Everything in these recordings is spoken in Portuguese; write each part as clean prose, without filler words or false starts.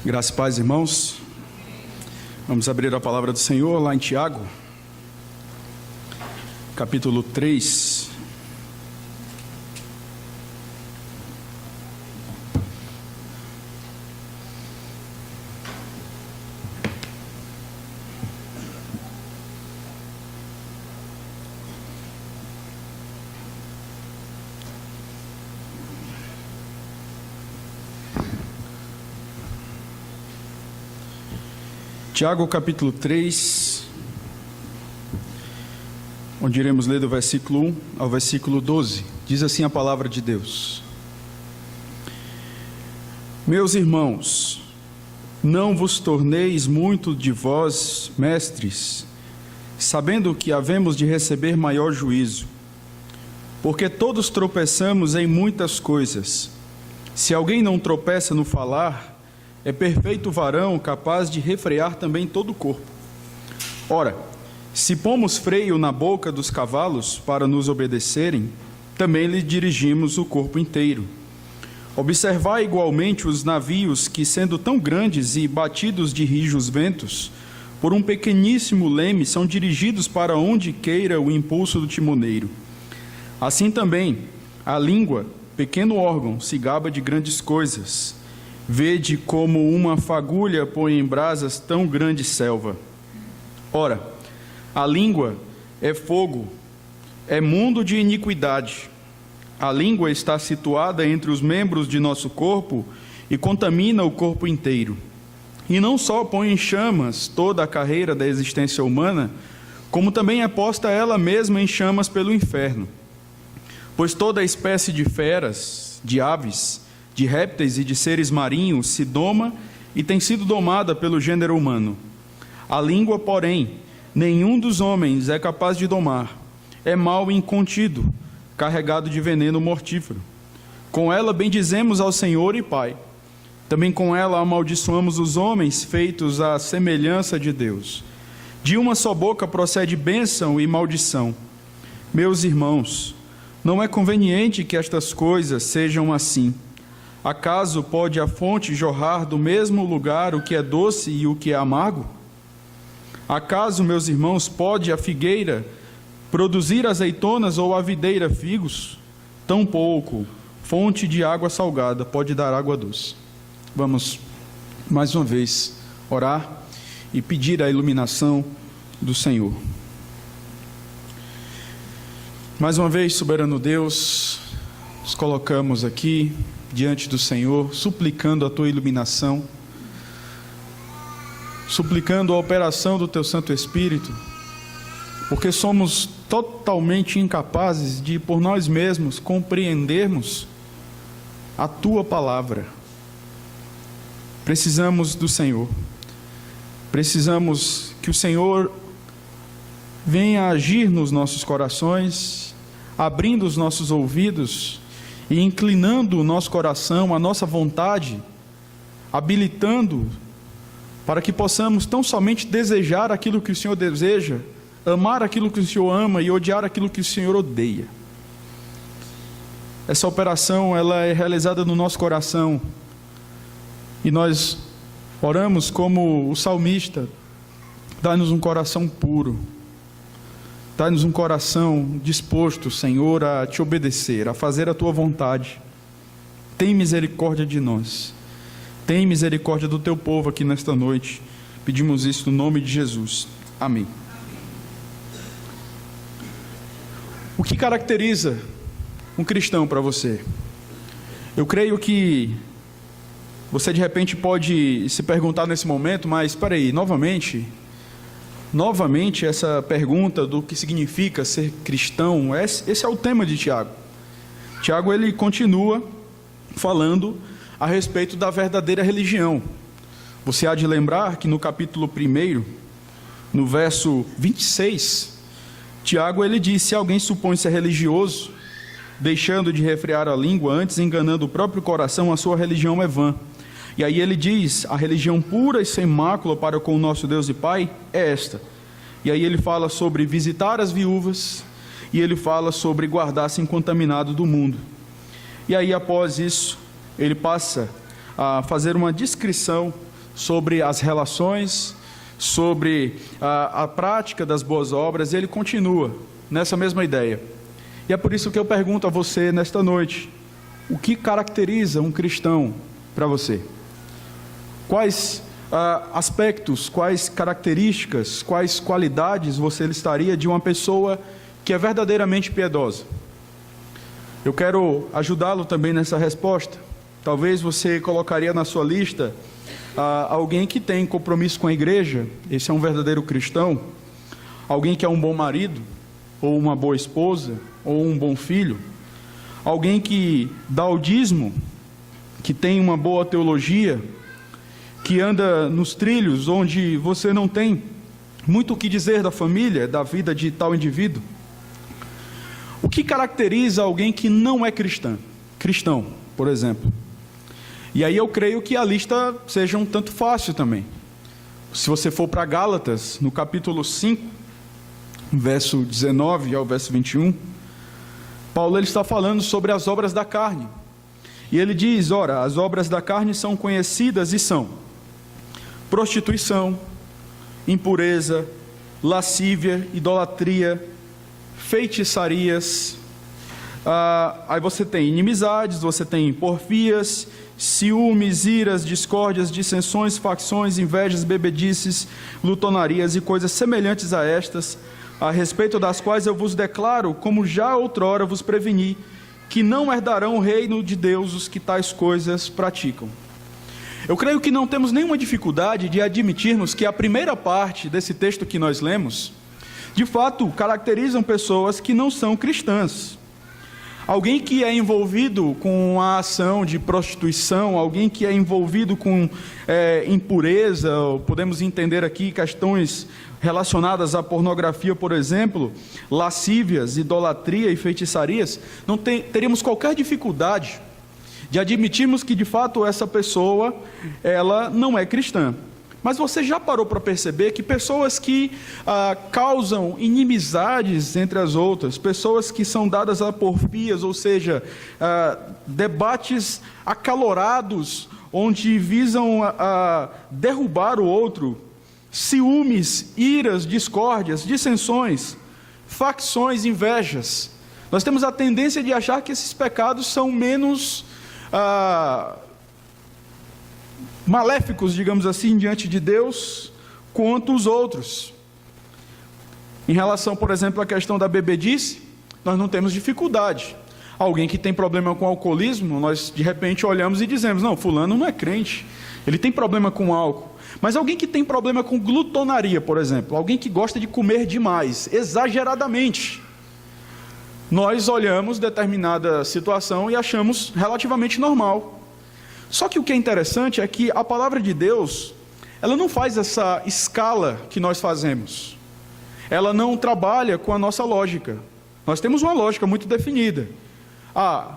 Graça e paz, irmãos. Vamos abrir a palavra do Senhor lá em Tiago, capítulo 3. Tiago capítulo 3, onde iremos ler do versículo 1 ao versículo 12, diz assim a palavra de Deus: Meus irmãos, não vos torneis muito de vós mestres, sabendo que havemos de receber maior juízo, porque todos tropeçamos em muitas coisas. Se alguém não tropeça no falar, é perfeito varão, capaz de refrear também todo o corpo. Ora, se pomos freio na boca dos cavalos para nos obedecerem, também lhe dirigimos o corpo inteiro. Observai igualmente os navios que, sendo tão grandes e batidos de rijos ventos, por um pequeníssimo leme são dirigidos para onde queira o impulso do timoneiro. Assim também, a língua, pequeno órgão, se gaba de grandes coisas. Vede como uma fagulha põe em brasas tão grande selva. Ora, a língua é fogo, é mundo de iniquidade. A língua está situada entre os membros de nosso corpo e contamina o corpo inteiro. E não só põe em chamas toda a carreira da existência humana, como também é posta ela mesma em chamas pelo inferno. Pois toda espécie de feras, de aves, de répteis e de seres marinhos se doma e tem sido domada pelo gênero humano. A língua, porém, nenhum dos homens é capaz de domar. É mal incontido, carregado de veneno mortífero. Com ela bendizemos ao Senhor e Pai. Também com ela amaldiçoamos os homens feitos à semelhança de Deus. De uma só boca procede bênção e maldição. Meus irmãos, não é conveniente que estas coisas sejam assim. Acaso pode a fonte jorrar do mesmo lugar o que é doce e o que é amargo? Acaso, meus irmãos, pode a figueira produzir azeitonas ou a videira figos? Tampouco fonte de água salgada pode dar água doce. Vamos, mais uma vez, orar e pedir a iluminação do Senhor. Mais uma vez, soberano Deus, nos colocamos aqui diante do Senhor, suplicando a Tua iluminação, suplicando a operação do Teu Santo Espírito, porque somos totalmente incapazes de, por nós mesmos, compreendermos a Tua Palavra. Precisamos do Senhor, precisamos que o Senhor venha agir nos nossos corações, abrindo os nossos ouvidos e inclinando o nosso coração, a nossa vontade, habilitando para que possamos tão somente desejar aquilo que o Senhor deseja, amar aquilo que o Senhor ama e odiar aquilo que o Senhor odeia. Essa operação, ela é realizada no nosso coração e nós oramos como o salmista: dá-nos um coração puro. Dá-nos um coração disposto, Senhor, a Te obedecer, a fazer a Tua vontade. Tem misericórdia de nós. Tem misericórdia do Teu povo aqui nesta noite. Pedimos isso no nome de Jesus. Amém. O que caracteriza um cristão para você? Eu creio que você de repente pode se perguntar nesse momento, mas espera aí, novamente essa pergunta do que significa ser cristão, esse é o tema de Tiago. Tiago, ele continua falando a respeito da verdadeira religião. Você há de lembrar que no capítulo 1, no verso 26, Tiago, ele diz: se alguém supõe ser religioso, deixando de refrear a língua, antes enganando o próprio coração, a sua religião é vã. E aí ele diz: a religião pura e sem mácula para com o nosso Deus e Pai é esta. E aí ele fala sobre visitar as viúvas, e ele fala sobre guardar-se incontaminado do mundo. E aí após isso, ele passa a fazer uma descrição sobre as relações, sobre a prática das boas obras, e ele continua nessa mesma ideia. E é por isso que eu pergunto a você nesta noite: o que caracteriza um cristão para você? Quais aspectos, quais características, quais qualidades você listaria de uma pessoa que é verdadeiramente piedosa? Eu quero ajudá-lo também nessa resposta. Talvez você colocaria na sua lista alguém que tem compromisso com a igreja, esse é um verdadeiro cristão. Alguém que é um bom marido, ou uma boa esposa, ou um bom filho. Alguém que dá o dízimo, que tem uma boa teologia, que anda nos trilhos onde você não tem muito o que dizer da família, da vida de tal indivíduo. O que caracteriza alguém que não é cristão, por exemplo? E aí eu creio que a lista seja um tanto fácil também. Se você for para Gálatas, no capítulo 5, verso 19 ao verso 21, Paulo ele está falando sobre as obras da carne. E ele diz: ora, as obras da carne são conhecidas e são prostituição, impureza, lascívia, idolatria, feitiçarias. Aí você tem inimizades, você tem porfias, ciúmes, iras, discórdias, dissensões, facções, invejas, bebedices, glutonarias e coisas semelhantes a estas, a respeito das quais eu vos declaro, como já outrora vos preveni, que não herdarão o reino de Deus os que tais coisas praticam. Eu creio que não temos nenhuma dificuldade de admitirmos que a primeira parte desse texto que nós lemos, de fato, caracterizam pessoas que não são cristãs. Alguém que é envolvido com a ação de prostituição, alguém que é envolvido com impureza, podemos entender aqui questões relacionadas à pornografia, por exemplo, lascívias, idolatria e feitiçarias, não teríamos qualquer dificuldade de admitirmos que de fato essa pessoa, ela não é cristã. Mas você já parou para perceber que pessoas que causam inimizades entre as outras, pessoas que são dadas a porfias, ou seja, debates acalorados, onde visam derrubar o outro, ciúmes, iras, discórdias, dissensões, facções, invejas. Nós temos a tendência de achar que esses pecados são menos maléficos, digamos assim, diante de Deus, quanto os outros. Em relação, por exemplo, à questão da bebedice, nós não temos dificuldade. Alguém que tem problema com alcoolismo, nós de repente olhamos e dizemos: não, fulano não é crente, ele tem problema com álcool. Mas alguém que tem problema com glutonaria, por exemplo, alguém que gosta de comer demais, exageradamente, nós olhamos determinada situação e achamos relativamente normal. Só que o que é interessante é que a palavra de Deus, ela não faz essa escala que nós fazemos. Ela não trabalha com a nossa lógica. Nós temos uma lógica muito definida.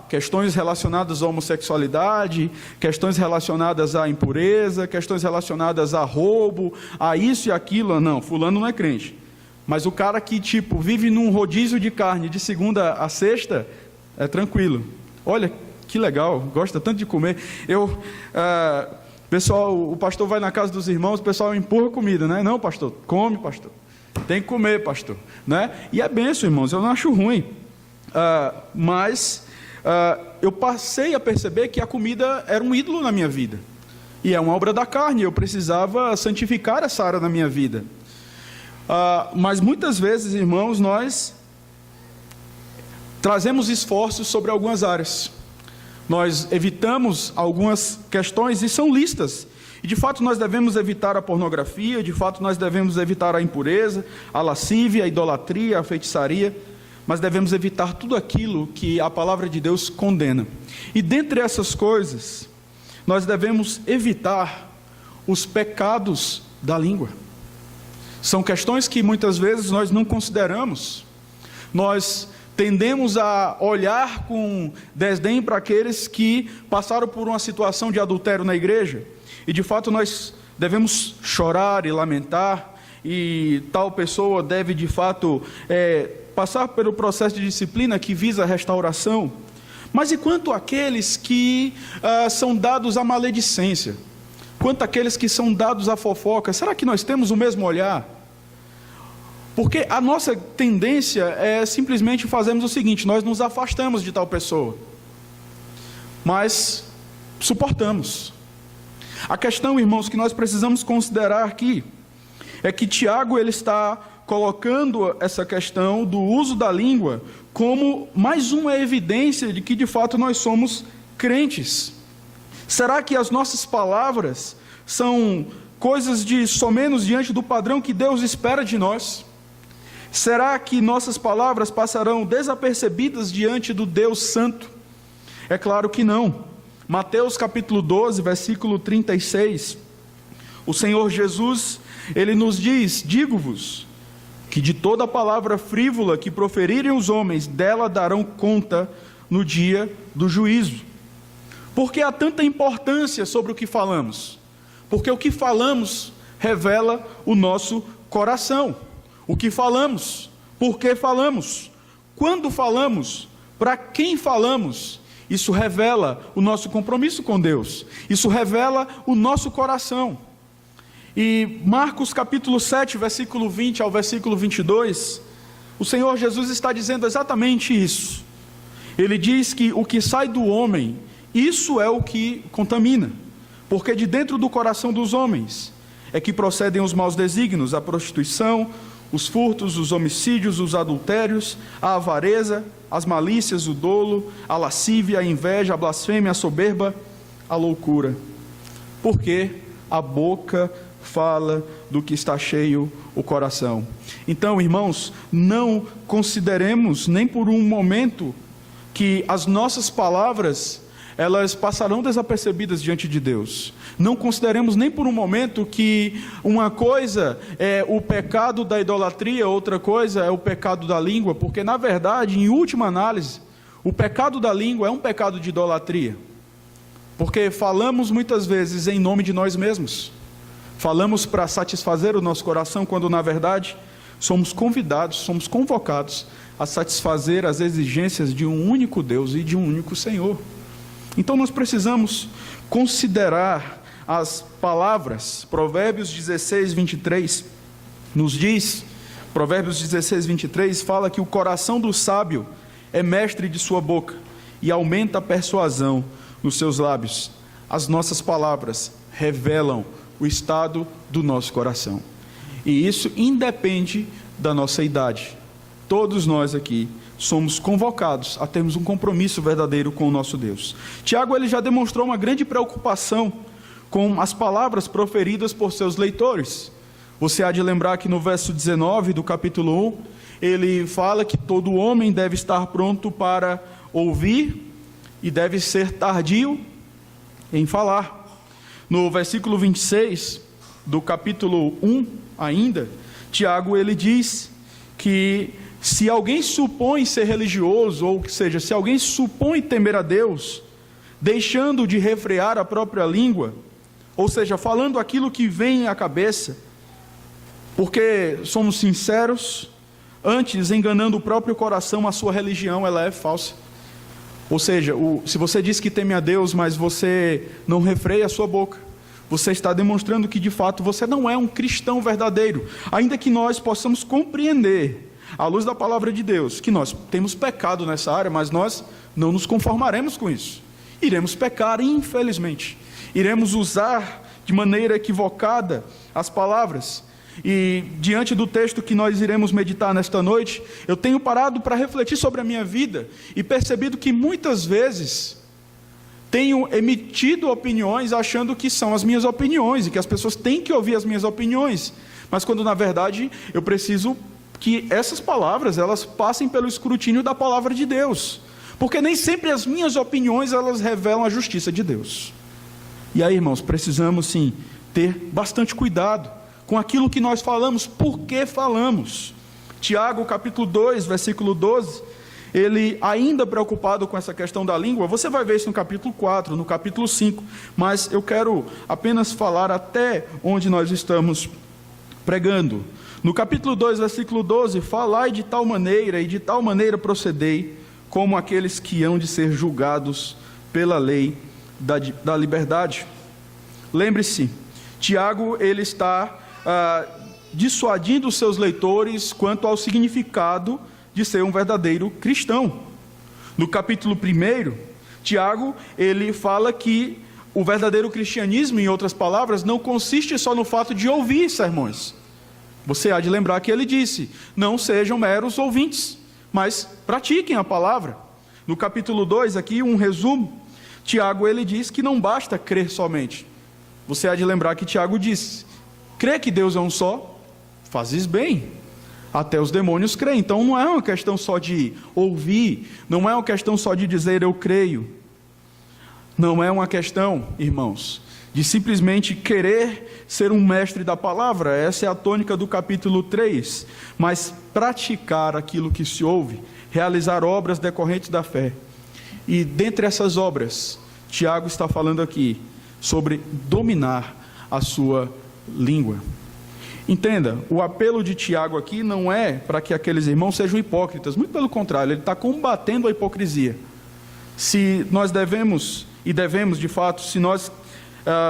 Questões relacionadas à homossexualidade, questões relacionadas à impureza, questões relacionadas a roubo, a isso e aquilo. Não, fulano não é crente. Mas o cara que, vive num rodízio de carne de segunda a sexta, é tranquilo. Olha, que legal, gosta tanto de comer. Pessoal, o pastor vai na casa dos irmãos, o pessoal empurra comida, né? Não, pastor, come, pastor. Tem que comer, pastor. Né? E é benção, irmãos, eu não acho ruim. Mas eu passei a perceber que a comida era um ídolo na minha vida. E é uma obra da carne, eu precisava santificar essa área na minha vida. Mas muitas vezes, irmãos, nós trazemos esforços sobre algumas áreas. Nós evitamos algumas questões, e são listas. E de fato nós devemos evitar a pornografia, de fato nós devemos evitar a impureza, a lascívia, a idolatria, a feitiçaria, mas devemos evitar tudo aquilo que a palavra de Deus condena. E dentre essas coisas, nós devemos evitar os pecados da língua. São questões que muitas vezes nós não consideramos. Nós tendemos a olhar com desdém para aqueles que passaram por uma situação de adultério na igreja, e de fato nós devemos chorar e lamentar, e tal pessoa deve de fato passar pelo processo de disciplina que visa a restauração. Mas e quanto àqueles que são dados à maledicência? quanto àqueles que são dados à fofoca, será que nós temos o mesmo olhar? Porque a nossa tendência é simplesmente fazermos o seguinte: nós nos afastamos de tal pessoa, mas suportamos. A questão, irmãos, que nós precisamos considerar aqui é que Tiago ele está colocando essa questão do uso da língua como mais uma evidência de que de fato nós somos crentes. Será que as nossas palavras são coisas de somenos diante do padrão que Deus espera de nós? Será que nossas palavras passarão desapercebidas diante do Deus Santo? É claro que não. Mateus capítulo 12, versículo 36, o Senhor Jesus, Ele nos diz: digo-vos, que de toda palavra frívola que proferirem os homens, dela darão conta no dia do juízo. Por que há tanta importância sobre o que falamos? Porque o que falamos revela o nosso coração. O que falamos, por que falamos, quando falamos, para quem falamos, isso revela o nosso compromisso com Deus, isso revela o nosso coração. E Marcos capítulo 7, versículo 20 ao versículo 22, o Senhor Jesus está dizendo exatamente isso. Ele diz que o que sai do homem, isso é o que contamina, porque de dentro do coração dos homens é que procedem os maus desígnios, a prostituição, os furtos, os homicídios, os adultérios, a avareza, as malícias, o dolo, a lascívia, a inveja, a blasfêmia, a soberba, a loucura. Porque a boca fala do que está cheio o coração. Então, irmãos, não consideremos nem por um momento que as nossas palavras elas passarão desapercebidas diante de Deus. Não consideremos nem por um momento que uma coisa é o pecado da idolatria, outra coisa é o pecado da língua, porque na verdade, em última análise, o pecado da língua é um pecado de idolatria, porque falamos muitas vezes em nome de nós mesmos, falamos para satisfazer o nosso coração, quando na verdade somos convidados, somos convocados a satisfazer as exigências de um único Deus e de um único Senhor. Então nós precisamos considerar as palavras. Provérbios 16, 23 nos diz, Provérbios 16, 23 fala que o coração do sábio é mestre de sua boca e aumenta a persuasão nos seus lábios. As nossas palavras revelam o estado do nosso coração, e isso independe da nossa idade. Todos nós aqui somos convocados a termos um compromisso verdadeiro com o nosso Deus. Tiago ele já demonstrou uma grande preocupação com as palavras proferidas por seus leitores. Você há de lembrar que no verso 19 do capítulo 1, ele fala que todo homem deve estar pronto para ouvir e deve ser tardio em falar. No versículo 26 do capítulo 1 ainda, Tiago ele diz que se alguém supõe ser religioso, ou seja, se alguém supõe temer a Deus, deixando de refrear a própria língua, ou seja, falando aquilo que vem à cabeça, porque somos sinceros, antes enganando o próprio coração, a sua religião ela é falsa. Ou seja, se você diz que teme a Deus, mas você não refreia a sua boca, você está demonstrando que de fato você não é um cristão verdadeiro, ainda que nós possamos compreender, à luz da palavra de Deus, que nós temos pecado nessa área, mas nós não nos conformaremos com isso. Iremos pecar, infelizmente. Iremos usar de maneira equivocada as palavras. E diante do texto que nós iremos meditar nesta noite, eu tenho parado para refletir sobre a minha vida e percebido que muitas vezes tenho emitido opiniões achando que são as minhas opiniões e que as pessoas têm que ouvir as minhas opiniões, mas quando na verdade eu preciso que essas palavras elas passem pelo escrutínio da palavra de Deus, porque nem sempre as minhas opiniões elas revelam a justiça de Deus. E aí, irmãos, precisamos sim ter bastante cuidado com aquilo que nós falamos, por que falamos. Tiago capítulo 2, versículo 12, ele ainda preocupado com essa questão da língua, você vai ver isso no capítulo 4, no capítulo 5, mas eu quero apenas falar até onde nós estamos pregando. No capítulo 2, versículo 12, falai de tal maneira e de tal maneira procedei, como aqueles que hão de ser julgados pela lei da liberdade. lembre-se, Tiago ele está dissuadindo os seus leitores quanto ao significado de ser um verdadeiro cristão. No capítulo 1, Tiago ele fala que o verdadeiro cristianismo, em outras palavras, não consiste só no fato de ouvir sermões. Você há de lembrar que ele disse: não sejam meros ouvintes, mas pratiquem a palavra. No capítulo 2, aqui um resumo, Tiago ele diz que não basta crer somente. Você há de lembrar que Tiago disse: crê que Deus é um só, fazes bem, até os demônios creem. Então não é uma questão só de ouvir, não é uma questão só de dizer eu creio. Não é uma questão, irmãos, de simplesmente querer ser um mestre da palavra. Essa é a tônica do capítulo 3. Mas praticar aquilo que se ouve, realizar obras decorrentes da fé. E dentre essas obras, Tiago está falando aqui sobre dominar a sua língua. Entenda, o apelo de Tiago aqui não é para que aqueles irmãos sejam hipócritas. Muito pelo contrário, ele está combatendo a hipocrisia. Se nós devemos de fato, se nós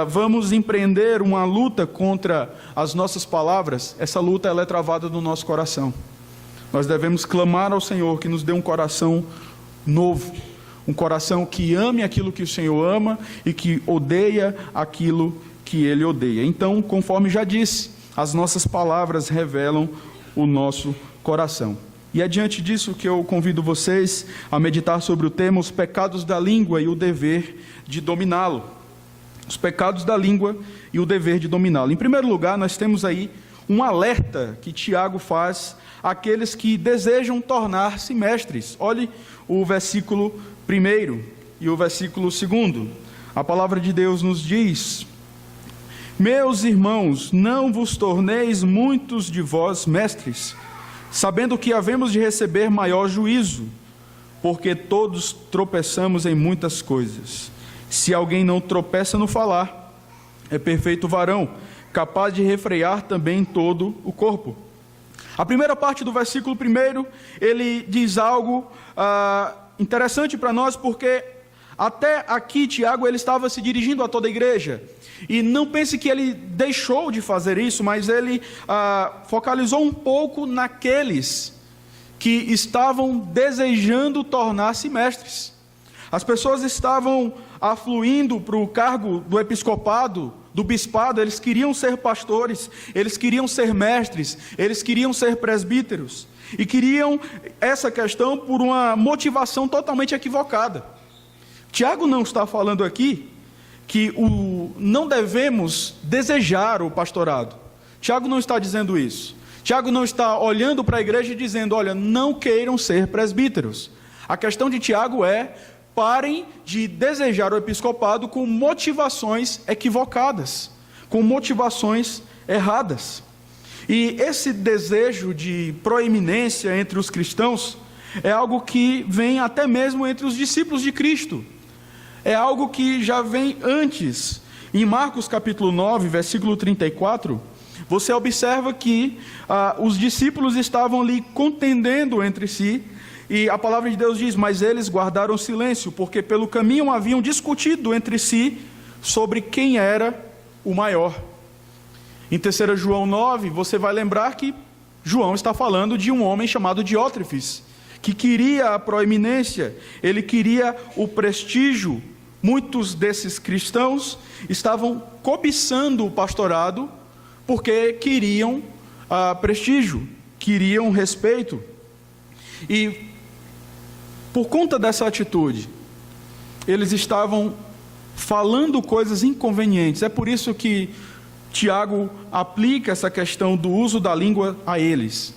vamos empreender uma luta contra as nossas palavras, essa luta ela é travada no nosso coração. Nós devemos clamar ao Senhor que nos dê um coração novo, um coração que ame aquilo que o Senhor ama e que odeia aquilo que Ele odeia. Então, conforme já disse, as nossas palavras revelam o nosso coração. E é diante disso que eu convido vocês a meditar sobre o tema os pecados da língua e o dever de dominá-lo. Os pecados da língua e o dever de dominá-lo. Em primeiro lugar, nós temos aí um alerta que Tiago faz àqueles que desejam tornar-se mestres. Olhe o versículo 1 e o versículo 2. A palavra de Deus nos diz: meus irmãos, não vos torneis muitos de vós mestres, sabendo que havemos de receber maior juízo, porque todos tropeçamos em muitas coisas. Se alguém não tropeça no falar, é perfeito varão, capaz de refrear também todo o corpo. A primeira parte do versículo 1, ele diz algo interessante para nós, porque até aqui Tiago ele estava se dirigindo a toda a igreja. E não pense que ele deixou de fazer isso, mas ele focalizou um pouco naqueles que estavam desejando tornar-se mestres. As pessoas estavam afluindo para o cargo do episcopado, do bispado, eles queriam ser pastores, eles queriam ser mestres, eles queriam ser presbíteros, e queriam essa questão por uma motivação totalmente equivocada. Tiago não está falando aqui que não devemos desejar o pastorado. Tiago não está dizendo isso. Tiago não está olhando para a igreja e dizendo: olha, não queiram ser presbíteros. A questão de Tiago é: parem de desejar o episcopado com motivações equivocadas, com motivações erradas. E esse desejo de proeminência entre os cristãos é algo que vem até mesmo entre os discípulos de Cristo. É algo que já vem antes. Em Marcos capítulo 9, versículo 34, você observa que os discípulos estavam ali contendendo entre si, e a palavra de Deus diz: mas eles guardaram silêncio, porque pelo caminho haviam discutido entre si sobre quem era o maior. Em 3 João 9, você vai lembrar que João está falando de um homem chamado Diótrefes, que queria a proeminência, ele queria o prestígio. Muitos desses cristãos estavam cobiçando o pastorado porque queriam prestígio, queriam respeito. E por conta dessa atitude, eles estavam falando coisas inconvenientes. É por isso que Tiago aplica essa questão do uso da língua a eles.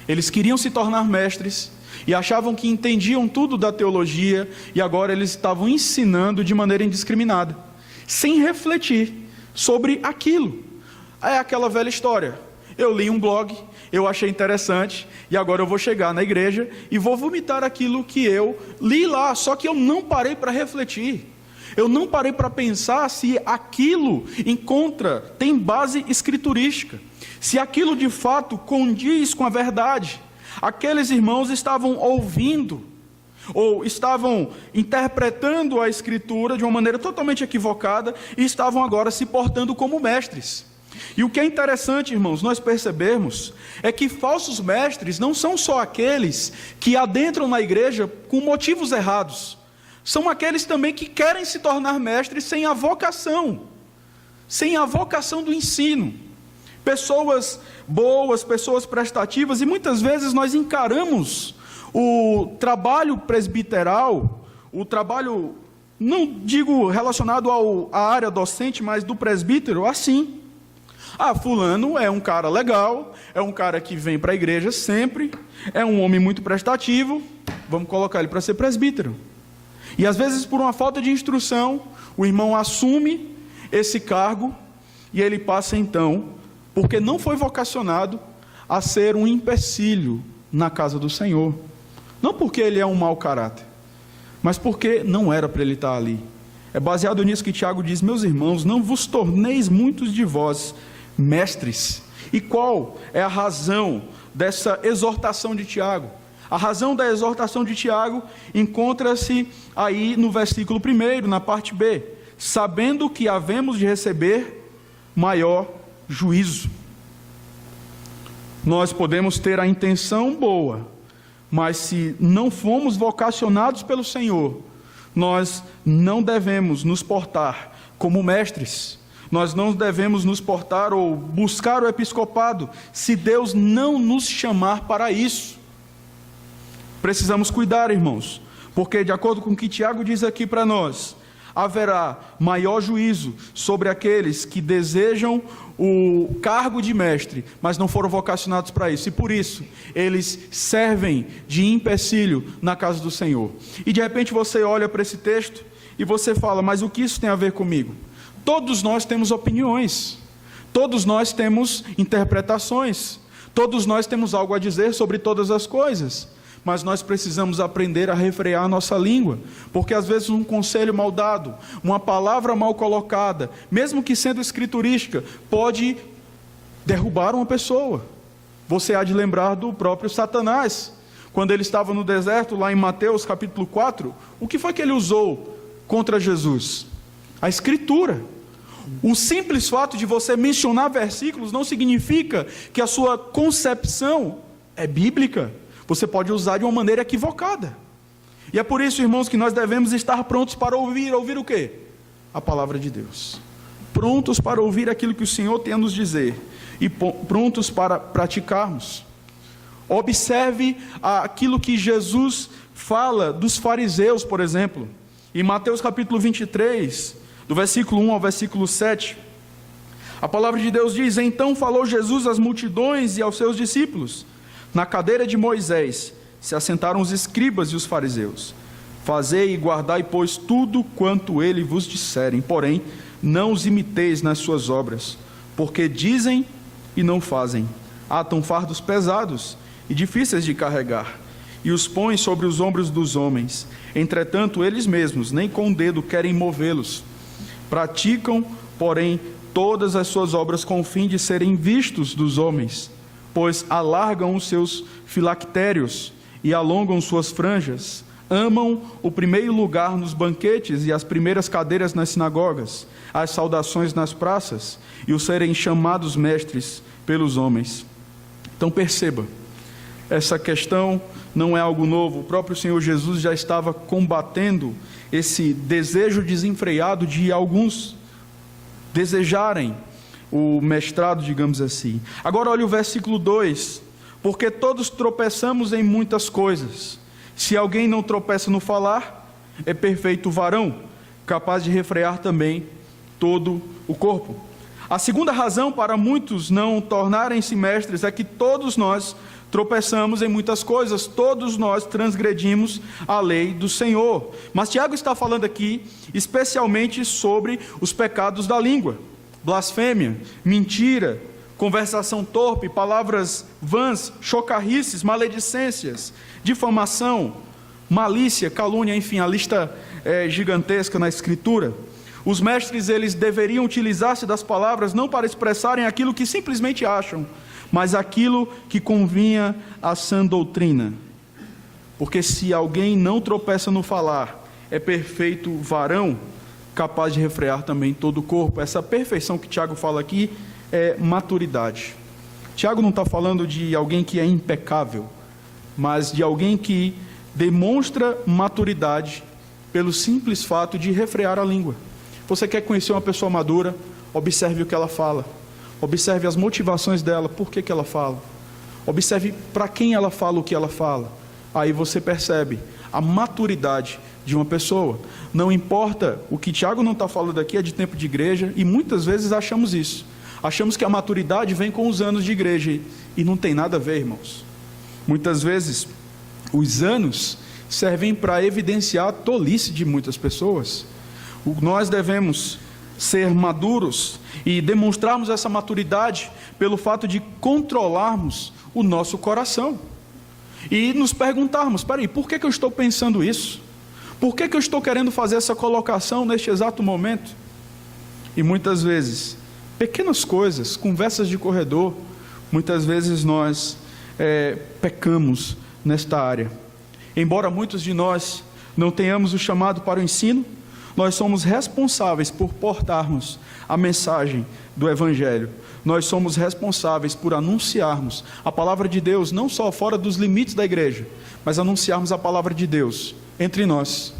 Eles queriam se tornar mestres e achavam que entendiam tudo da teologia, e agora eles estavam ensinando de maneira indiscriminada, sem refletir sobre aquilo. É aquela velha história: eu li um blog, eu achei interessante, e agora eu vou chegar na igreja e vou vomitar aquilo que eu li lá, só que eu não parei para refletir. Eu não parei para pensar se aquilo tem base escriturística, se aquilo de fato condiz com a verdade. Aqueles irmãos estavam ouvindo, ou estavam interpretando a Escritura de uma maneira totalmente equivocada e estavam agora se portando como mestres. E o que é interessante, irmãos, nós percebermos é que falsos mestres não são só aqueles que adentram na igreja com motivos errados, são aqueles também que querem se tornar mestres sem a vocação do ensino. Pessoas boas, pessoas prestativas, e muitas vezes nós encaramos o trabalho presbiteral, o trabalho, não digo relacionado à área docente, mas do presbítero, assim. Fulano é um cara legal, é um cara que vem para a igreja sempre, é um homem muito prestativo, vamos colocar ele para ser presbítero. E às vezes, por uma falta de instrução, o irmão assume esse cargo e ele passa então, porque não foi vocacionado, a ser um empecilho na casa do Senhor. Não porque ele é um mau caráter, mas porque não era para ele estar ali. É baseado nisso que Tiago diz: meus irmãos, não vos torneis muitos de vós mestres. E qual é a razão dessa exortação de Tiago? A razão da exortação de Tiago encontra-se aí no versículo 1, na parte B: sabendo que havemos de receber maior juízo. Nós podemos ter a intenção boa, mas se não fomos vocacionados pelo Senhor, nós não devemos nos portar como mestres. Nós não devemos nos portar ou buscar o episcopado se Deus não nos chamar para isso. Precisamos cuidar, irmãos, porque de acordo com o que Tiago diz aqui para nós, haverá maior juízo sobre aqueles que desejam o cargo de mestre, mas não foram vocacionados para isso, e por isso eles servem de empecilho na casa do Senhor. E de repente você olha para esse texto e você fala: mas o que isso tem a ver comigo? Todos nós temos opiniões, todos nós temos interpretações, todos nós temos algo a dizer sobre todas as coisas, mas nós precisamos aprender a refrear a nossa língua, porque às vezes um conselho mal dado, uma palavra mal colocada, mesmo que sendo escriturística, pode derrubar uma pessoa. Você há de lembrar do próprio Satanás, quando ele estava no deserto, lá em Mateus capítulo 4, o que foi que ele usou contra Jesus? A Escritura. O simples fato de você mencionar versículos não significa que a sua concepção é bíblica. Você pode usar de uma maneira equivocada. E é por isso, irmãos, que nós devemos estar prontos para ouvir. Ouvir o quê? A palavra de Deus. Prontos para ouvir aquilo que o Senhor tem a nos dizer. E prontos para praticarmos. Observe aquilo que Jesus fala dos fariseus, por exemplo. Em Mateus capítulo 23, do versículo 1 ao versículo 7, a palavra de Deus diz: então falou Jesus às multidões e aos seus discípulos. Na cadeira de Moisés se assentaram os escribas e os fariseus. Fazei e guardai, pois, tudo quanto ele vos disserem, porém, não os imiteis nas suas obras, porque dizem e não fazem. Atam fardos pesados e difíceis de carregar, e os põem sobre os ombros dos homens. Entretanto, eles mesmos nem com o dedo querem movê-los. Praticam, porém, todas as suas obras com o fim de serem vistos dos homens, pois alargam os seus filactérios e alongam suas franjas, amam o primeiro lugar nos banquetes e as primeiras cadeiras nas sinagogas, as saudações nas praças e o serem chamados mestres pelos homens. Então perceba, essa questão não é algo novo. O próprio Senhor Jesus já estava combatendo esse desejo desenfreado de alguns desejarem o mestrado, digamos assim. Agora olha o versículo 2: porque todos tropeçamos em muitas coisas. Se alguém não tropeça no falar, é perfeito varão, capaz de refrear também todo o corpo. A segunda razão para muitos não tornarem-se mestres é que todos nós tropeçamos em muitas coisas, todos nós transgredimos a lei do Senhor. Mas Tiago está falando aqui especialmente sobre os pecados da língua: blasfêmia, mentira, conversação torpe, palavras vãs, chocarrices, maledicências, difamação, malícia, calúnia, enfim, a lista é gigantesca na Escritura. Os mestres, eles deveriam utilizar-se das palavras não para expressarem aquilo que simplesmente acham, mas aquilo que convinha à sã doutrina. Porque se alguém não tropeça no falar, é perfeito varão, capaz de refrear também todo o corpo. Essa perfeição que Tiago fala aqui é maturidade. Tiago não está falando de alguém que é impecável, mas de alguém que demonstra maturidade pelo simples fato de refrear a língua. Você quer conhecer uma pessoa madura? Observe o que ela fala. Observe as motivações dela, por que ela fala. Observe para quem ela fala o que ela fala. Aí você percebe a maturidade de uma pessoa. Não importa, o que Tiago não está falando aqui é de tempo de igreja, e muitas vezes achamos isso. Achamos que a maturidade vem com os anos de igreja, e não tem nada a ver, irmãos. Muitas vezes, os anos servem para evidenciar a tolice de muitas pessoas. Nós devemos ser maduros e demonstrarmos essa maturidade pelo fato de controlarmos o nosso coração. E nos perguntarmos, espera aí, por que eu estou pensando isso? Por que eu estou querendo fazer essa colocação neste exato momento? E muitas vezes, pequenas coisas, conversas de corredor, muitas vezes nós pecamos nesta área. Embora muitos de nós não tenhamos o chamado para o ensino, nós somos responsáveis por portarmos a mensagem do Evangelho. Nós somos responsáveis por anunciarmos a palavra de Deus, não só fora dos limites da igreja, mas anunciarmos a palavra de Deus entre nós.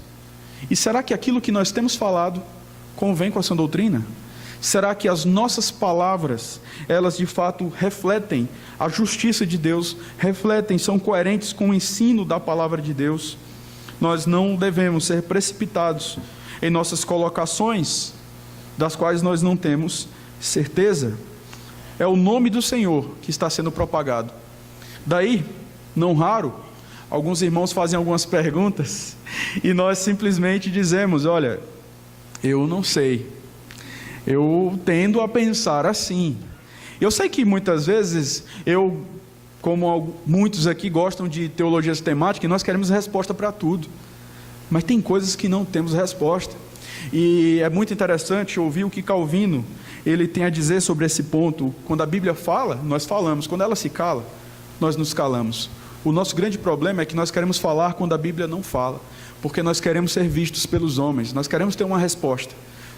E será que aquilo que nós temos falado convém com a sã doutrina? Será que as nossas palavras, elas de fato refletem a justiça de Deus, são coerentes com o ensino da palavra de Deus? Nós não devemos ser precipitados em nossas colocações, das quais nós não temos certeza. É o nome do Senhor que está sendo propagado. Daí, não raro, alguns irmãos fazem algumas perguntas, e nós simplesmente dizemos, olha, eu não sei, eu tendo a pensar assim. Eu sei que muitas vezes, como muitos aqui gostam de teologia sistemática, e nós queremos resposta para tudo, mas tem coisas que não temos resposta. E é muito interessante ouvir o que Calvino ele tem a dizer sobre esse ponto. Quando a Bíblia fala, nós falamos. Quando ela se cala, nós nos calamos. O nosso grande problema é que nós queremos falar quando a Bíblia não fala, porque nós queremos ser vistos pelos homens, nós queremos ter uma resposta,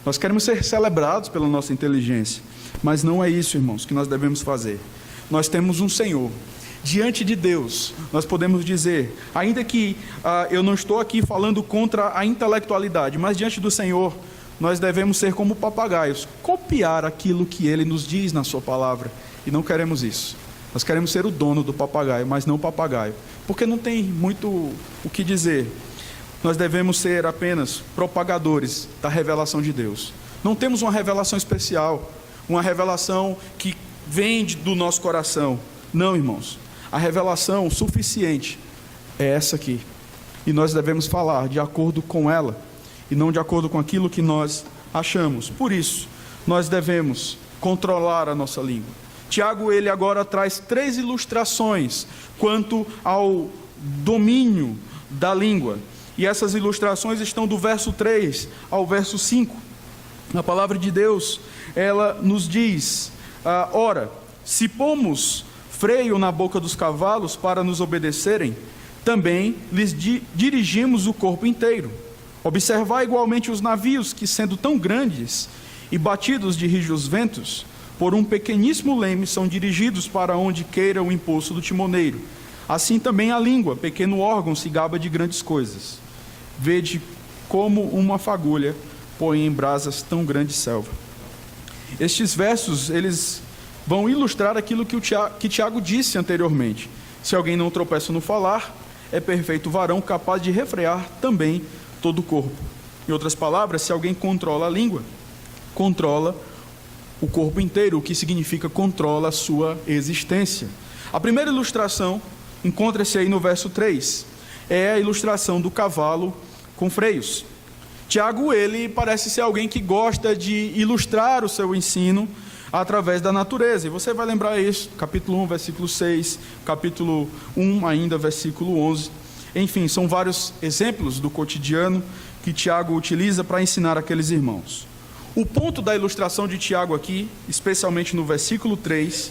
nós queremos ser celebrados pela nossa inteligência. Mas não é isso, irmãos, que nós devemos fazer. Nós temos um Senhor. Diante de Deus, nós podemos dizer, ainda que eu não estou aqui falando contra a intelectualidade, mas diante do Senhor, nós devemos ser como papagaios, copiar aquilo que Ele nos diz na sua palavra, e não queremos isso. Nós queremos ser o dono do papagaio, mas não o papagaio, porque não tem muito o que dizer. Nós devemos ser apenas propagadores da revelação de Deus. Não temos uma revelação especial, uma revelação que vem do nosso coração. Não, irmãos. A revelação suficiente é essa aqui. E nós devemos falar de acordo com ela, e não de acordo com aquilo que nós achamos. Por isso, nós devemos controlar a nossa língua. Tiago, ele agora traz 3 ilustrações quanto ao domínio da língua. E essas ilustrações estão do verso 3 ao verso 5. A palavra de Deus, ela nos diz, ora, se pomos freio na boca dos cavalos para nos obedecerem, também lhes dirigimos o corpo inteiro. Observai igualmente os navios que, sendo tão grandes e batidos de rijos ventos, por um pequeníssimo leme são dirigidos para onde queira o impulso do timoneiro. Assim também a língua, pequeno órgão, se gaba de grandes coisas. Vede como uma fagulha põe em brasas tão grande selva. Estes versos, eles vão ilustrar aquilo que Tiago disse anteriormente. Se alguém não tropeça no falar, é perfeito varão, capaz de refrear também todo o corpo. Em outras palavras, se alguém controla a língua, controla o corpo inteiro, o que significa controla a sua existência. A primeira ilustração encontra-se aí no verso 3. É a ilustração do cavalo com freios. Tiago, ele parece ser alguém que gosta de ilustrar o seu ensino através da natureza, e você vai lembrar isso, capítulo 1, versículo 6, capítulo 1, ainda, versículo 11, enfim, são vários exemplos do cotidiano que Tiago utiliza para ensinar aqueles irmãos. O ponto da ilustração de Tiago aqui, especialmente no versículo 3,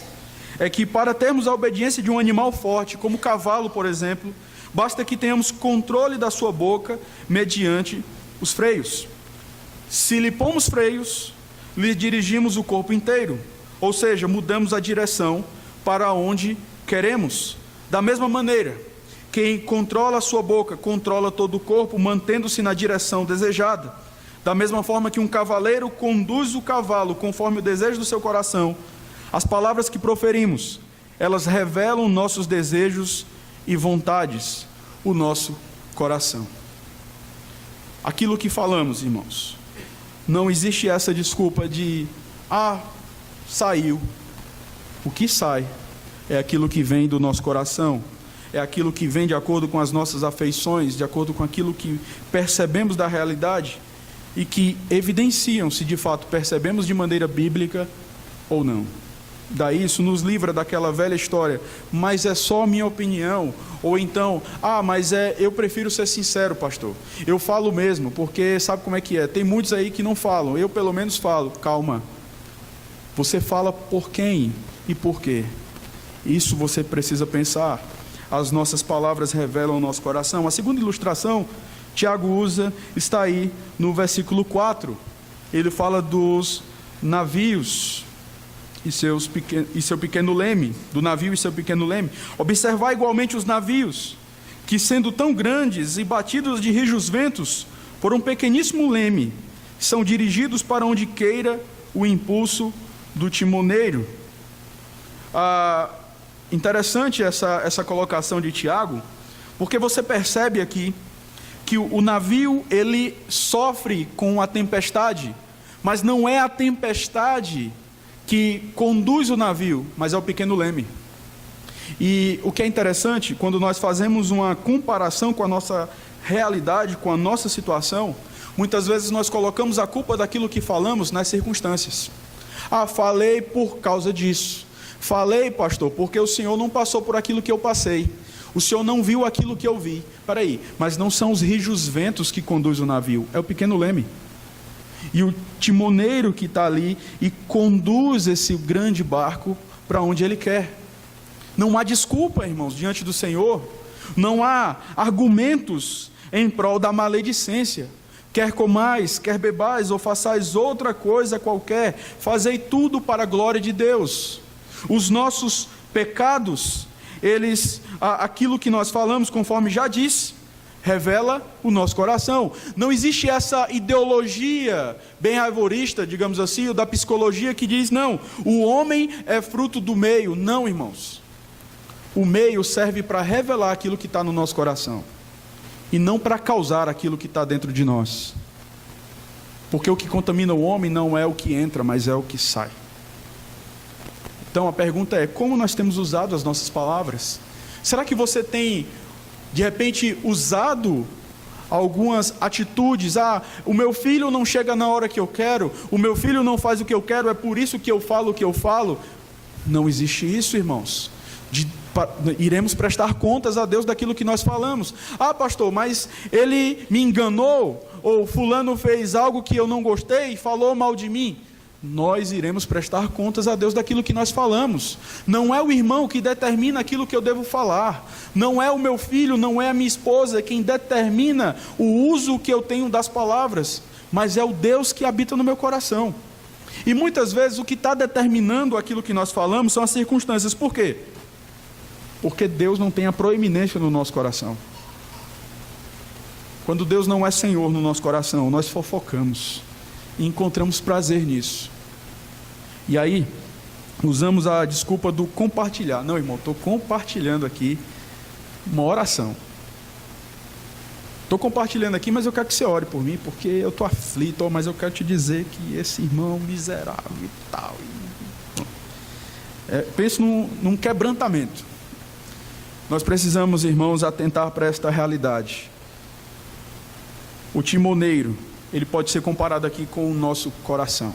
é que para termos a obediência de um animal forte, como o cavalo, por exemplo, Basta que tenhamos controle da sua boca mediante os freios. Se lhe pomos freios, lhe dirigimos o corpo inteiro, ou seja, mudamos a direção para onde queremos. Da mesma maneira, quem controla a sua boca, controla todo o corpo, mantendo-se na direção desejada. Da mesma forma que um cavaleiro conduz o cavalo conforme o desejo do seu coração, as palavras que proferimos, elas revelam nossos desejos e vontades, o nosso coração. Aquilo que falamos, irmãos, não existe essa desculpa de, saiu. O que sai é aquilo que vem do nosso coração, é aquilo que vem de acordo com as nossas afeições, de acordo com aquilo que percebemos da realidade e que evidenciam se de fato percebemos de maneira bíblica ou não. Daí isso nos livra daquela velha história, mas é só a minha opinião, ou então, eu prefiro ser sincero, pastor, eu falo mesmo, porque sabe como é que é, tem muitos aí que não falam, eu pelo menos falo. Calma, você fala por quem e por quê? Isso você precisa pensar. As nossas palavras revelam o nosso coração. A segunda ilustração, Tiago usa, está aí no versículo 4, ele fala dos navios e seu pequeno leme, do navio e seu pequeno leme. Observar igualmente os navios, que sendo tão grandes e batidos de rijos ventos, por um pequeníssimo leme, são dirigidos para onde queira o impulso do timoneiro. Interessante essa colocação de Tiago, porque você percebe aqui que o navio, ele sofre com a tempestade, mas não é a tempestade que conduz o navio, mas é o pequeno leme. E o que é interessante, quando nós fazemos uma comparação com a nossa realidade, com a nossa situação, muitas vezes nós colocamos a culpa daquilo que falamos nas circunstâncias. Falei por causa disso. Falei, pastor, porque o senhor não passou por aquilo que eu passei. O senhor não viu aquilo que eu vi. Mas não são os rijos ventos que conduzem o navio, é o pequeno leme. E o timoneiro que está ali e conduz esse grande barco para onde ele quer. Não há desculpa, irmãos, diante do Senhor. Não há argumentos em prol da maledicência. Quer comais, quer bebais, ou façais outra coisa qualquer, fazei tudo para a glória de Deus. Os nossos pecados, aquilo que nós falamos, conforme já disse, revela o nosso coração. Não existe essa ideologia bem arvorista, digamos assim, ou da psicologia que diz, não, o homem é fruto do meio. Não, irmãos. O meio serve para revelar aquilo que está no nosso coração, e não para causar aquilo que está dentro de nós. Porque o que contamina o homem não é o que entra, mas é o que sai. Então a pergunta é, como nós temos usado as nossas palavras? Será que você tem de repente usado algumas atitudes? O meu filho não chega na hora que eu quero, o meu filho não faz o que eu quero, é por isso que eu falo o que eu falo. Não existe isso, irmãos. Iremos prestar contas a Deus daquilo que nós falamos. Pastor, mas ele me enganou, ou fulano fez algo que eu não gostei e falou mal de mim. Nós iremos prestar contas a Deus daquilo que nós falamos. Não é o irmão que determina aquilo que eu devo falar. Não é o meu filho, não é a minha esposa quem determina o uso que eu tenho das palavras, mas é o Deus que habita no meu coração. E muitas vezes o que está determinando aquilo que nós falamos são as circunstâncias. Por quê? Porque Deus não tem a proeminência no nosso coração. Quando Deus não é Senhor no nosso coração, nós fofocamos e encontramos prazer nisso. E aí, usamos a desculpa do compartilhar. Não, irmão, estou compartilhando aqui uma oração. Estou compartilhando aqui, mas eu quero que você ore por mim, porque eu estou aflito, mas eu quero te dizer que esse irmão miserável e tal. Pense num quebrantamento. Nós precisamos, irmãos, atentar para esta realidade. O timoneiro, ele pode ser comparado aqui com o nosso coração.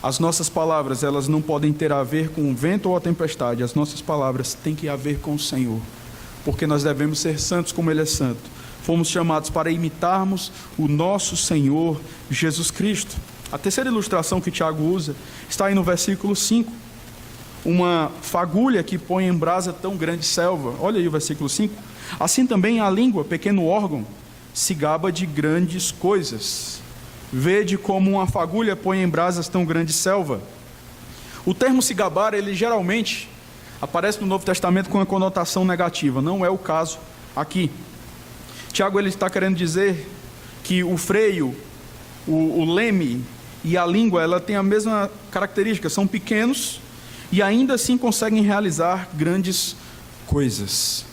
As nossas palavras, elas não podem ter a ver com o vento ou a tempestade. As nossas palavras têm que haver com o Senhor, porque nós devemos ser santos como Ele é santo. Fomos chamados para imitarmos o nosso Senhor Jesus Cristo. A terceira ilustração que Tiago usa está aí no versículo 5. uma fagulha que põe em brasa tão grande selva. Olha aí o versículo 5. Assim também a língua, pequeno órgão, se gaba de grandes coisas. Vede como uma fagulha põe em brasas tão grande selva. O termo se gabar, ele geralmente aparece no Novo Testamento com uma conotação negativa. Não é o caso aqui. Tiago, ele está querendo dizer que o freio, o leme e a língua, ela tem a mesma característica. São pequenos e ainda assim conseguem realizar grandes coisas.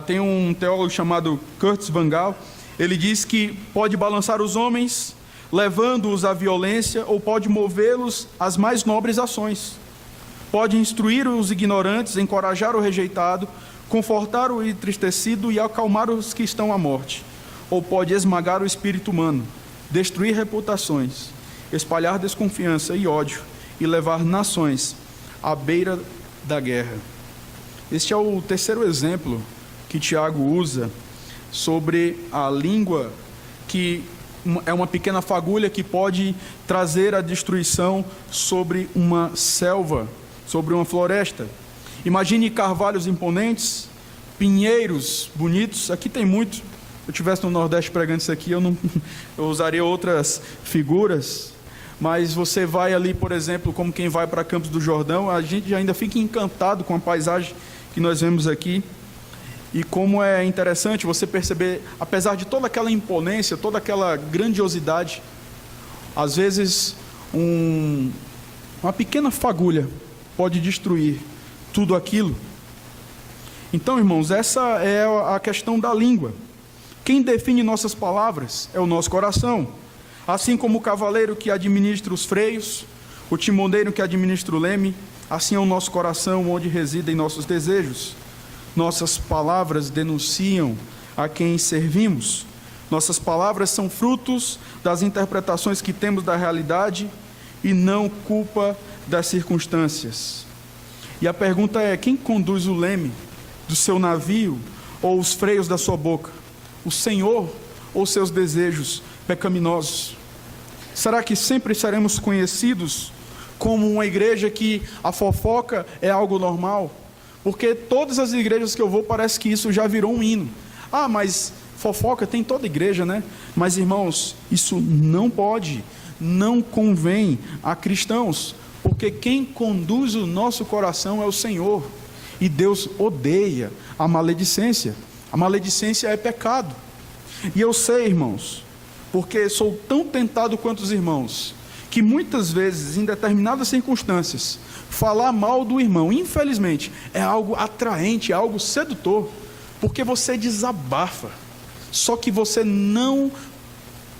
Tem um teólogo chamado Kurt Zwangli. Ele diz que pode balançar os homens, levando-os à violência, ou pode movê-los às mais nobres ações. Pode instruir os ignorantes, encorajar o rejeitado, confortar o entristecido e acalmar os que estão à morte. Ou pode esmagar o espírito humano, destruir reputações, espalhar desconfiança e ódio e levar nações à beira da guerra. Este é o terceiro exemplo que Tiago usa sobre a língua, que é uma pequena fagulha que pode trazer a destruição sobre uma selva, sobre uma floresta. Imagine carvalhos imponentes, pinheiros bonitos. Aqui tem muito. Se eu estivesse no Nordeste pregando isso aqui, eu usaria outras figuras. Mas você vai ali, por exemplo, como quem vai para Campos do Jordão, a gente ainda fica encantado com a paisagem que nós vemos aqui. E como é interessante você perceber, apesar de toda aquela imponência, toda aquela grandiosidade, às vezes uma pequena fagulha pode destruir tudo aquilo. Então, irmãos, essa é a questão da língua. Quem define nossas palavras é o nosso coração. Assim como o cavaleiro que administra os freios, o timoneiro que administra o leme, assim é o nosso coração onde residem nossos desejos. Nossas palavras denunciam a quem servimos. Nossas palavras são frutos das interpretações que temos da realidade e não culpa das circunstâncias. E a pergunta é: quem conduz o leme do seu navio ou os freios da sua boca? O Senhor ou seus desejos pecaminosos? Será que sempre seremos conhecidos como uma igreja que a fofoca é algo normal? Porque todas as igrejas que eu vou, parece que isso já virou um hino. Mas fofoca tem toda igreja, né? Mas, irmãos, isso não pode, não convém a cristãos, porque quem conduz o nosso coração é o Senhor. E Deus odeia a maledicência. A maledicência é pecado. E eu sei, irmãos, porque sou tão tentado quanto os irmãos, que muitas vezes, em determinadas circunstâncias, falar mal do irmão, infelizmente, é algo atraente, é algo sedutor, porque você desabafa, só que você não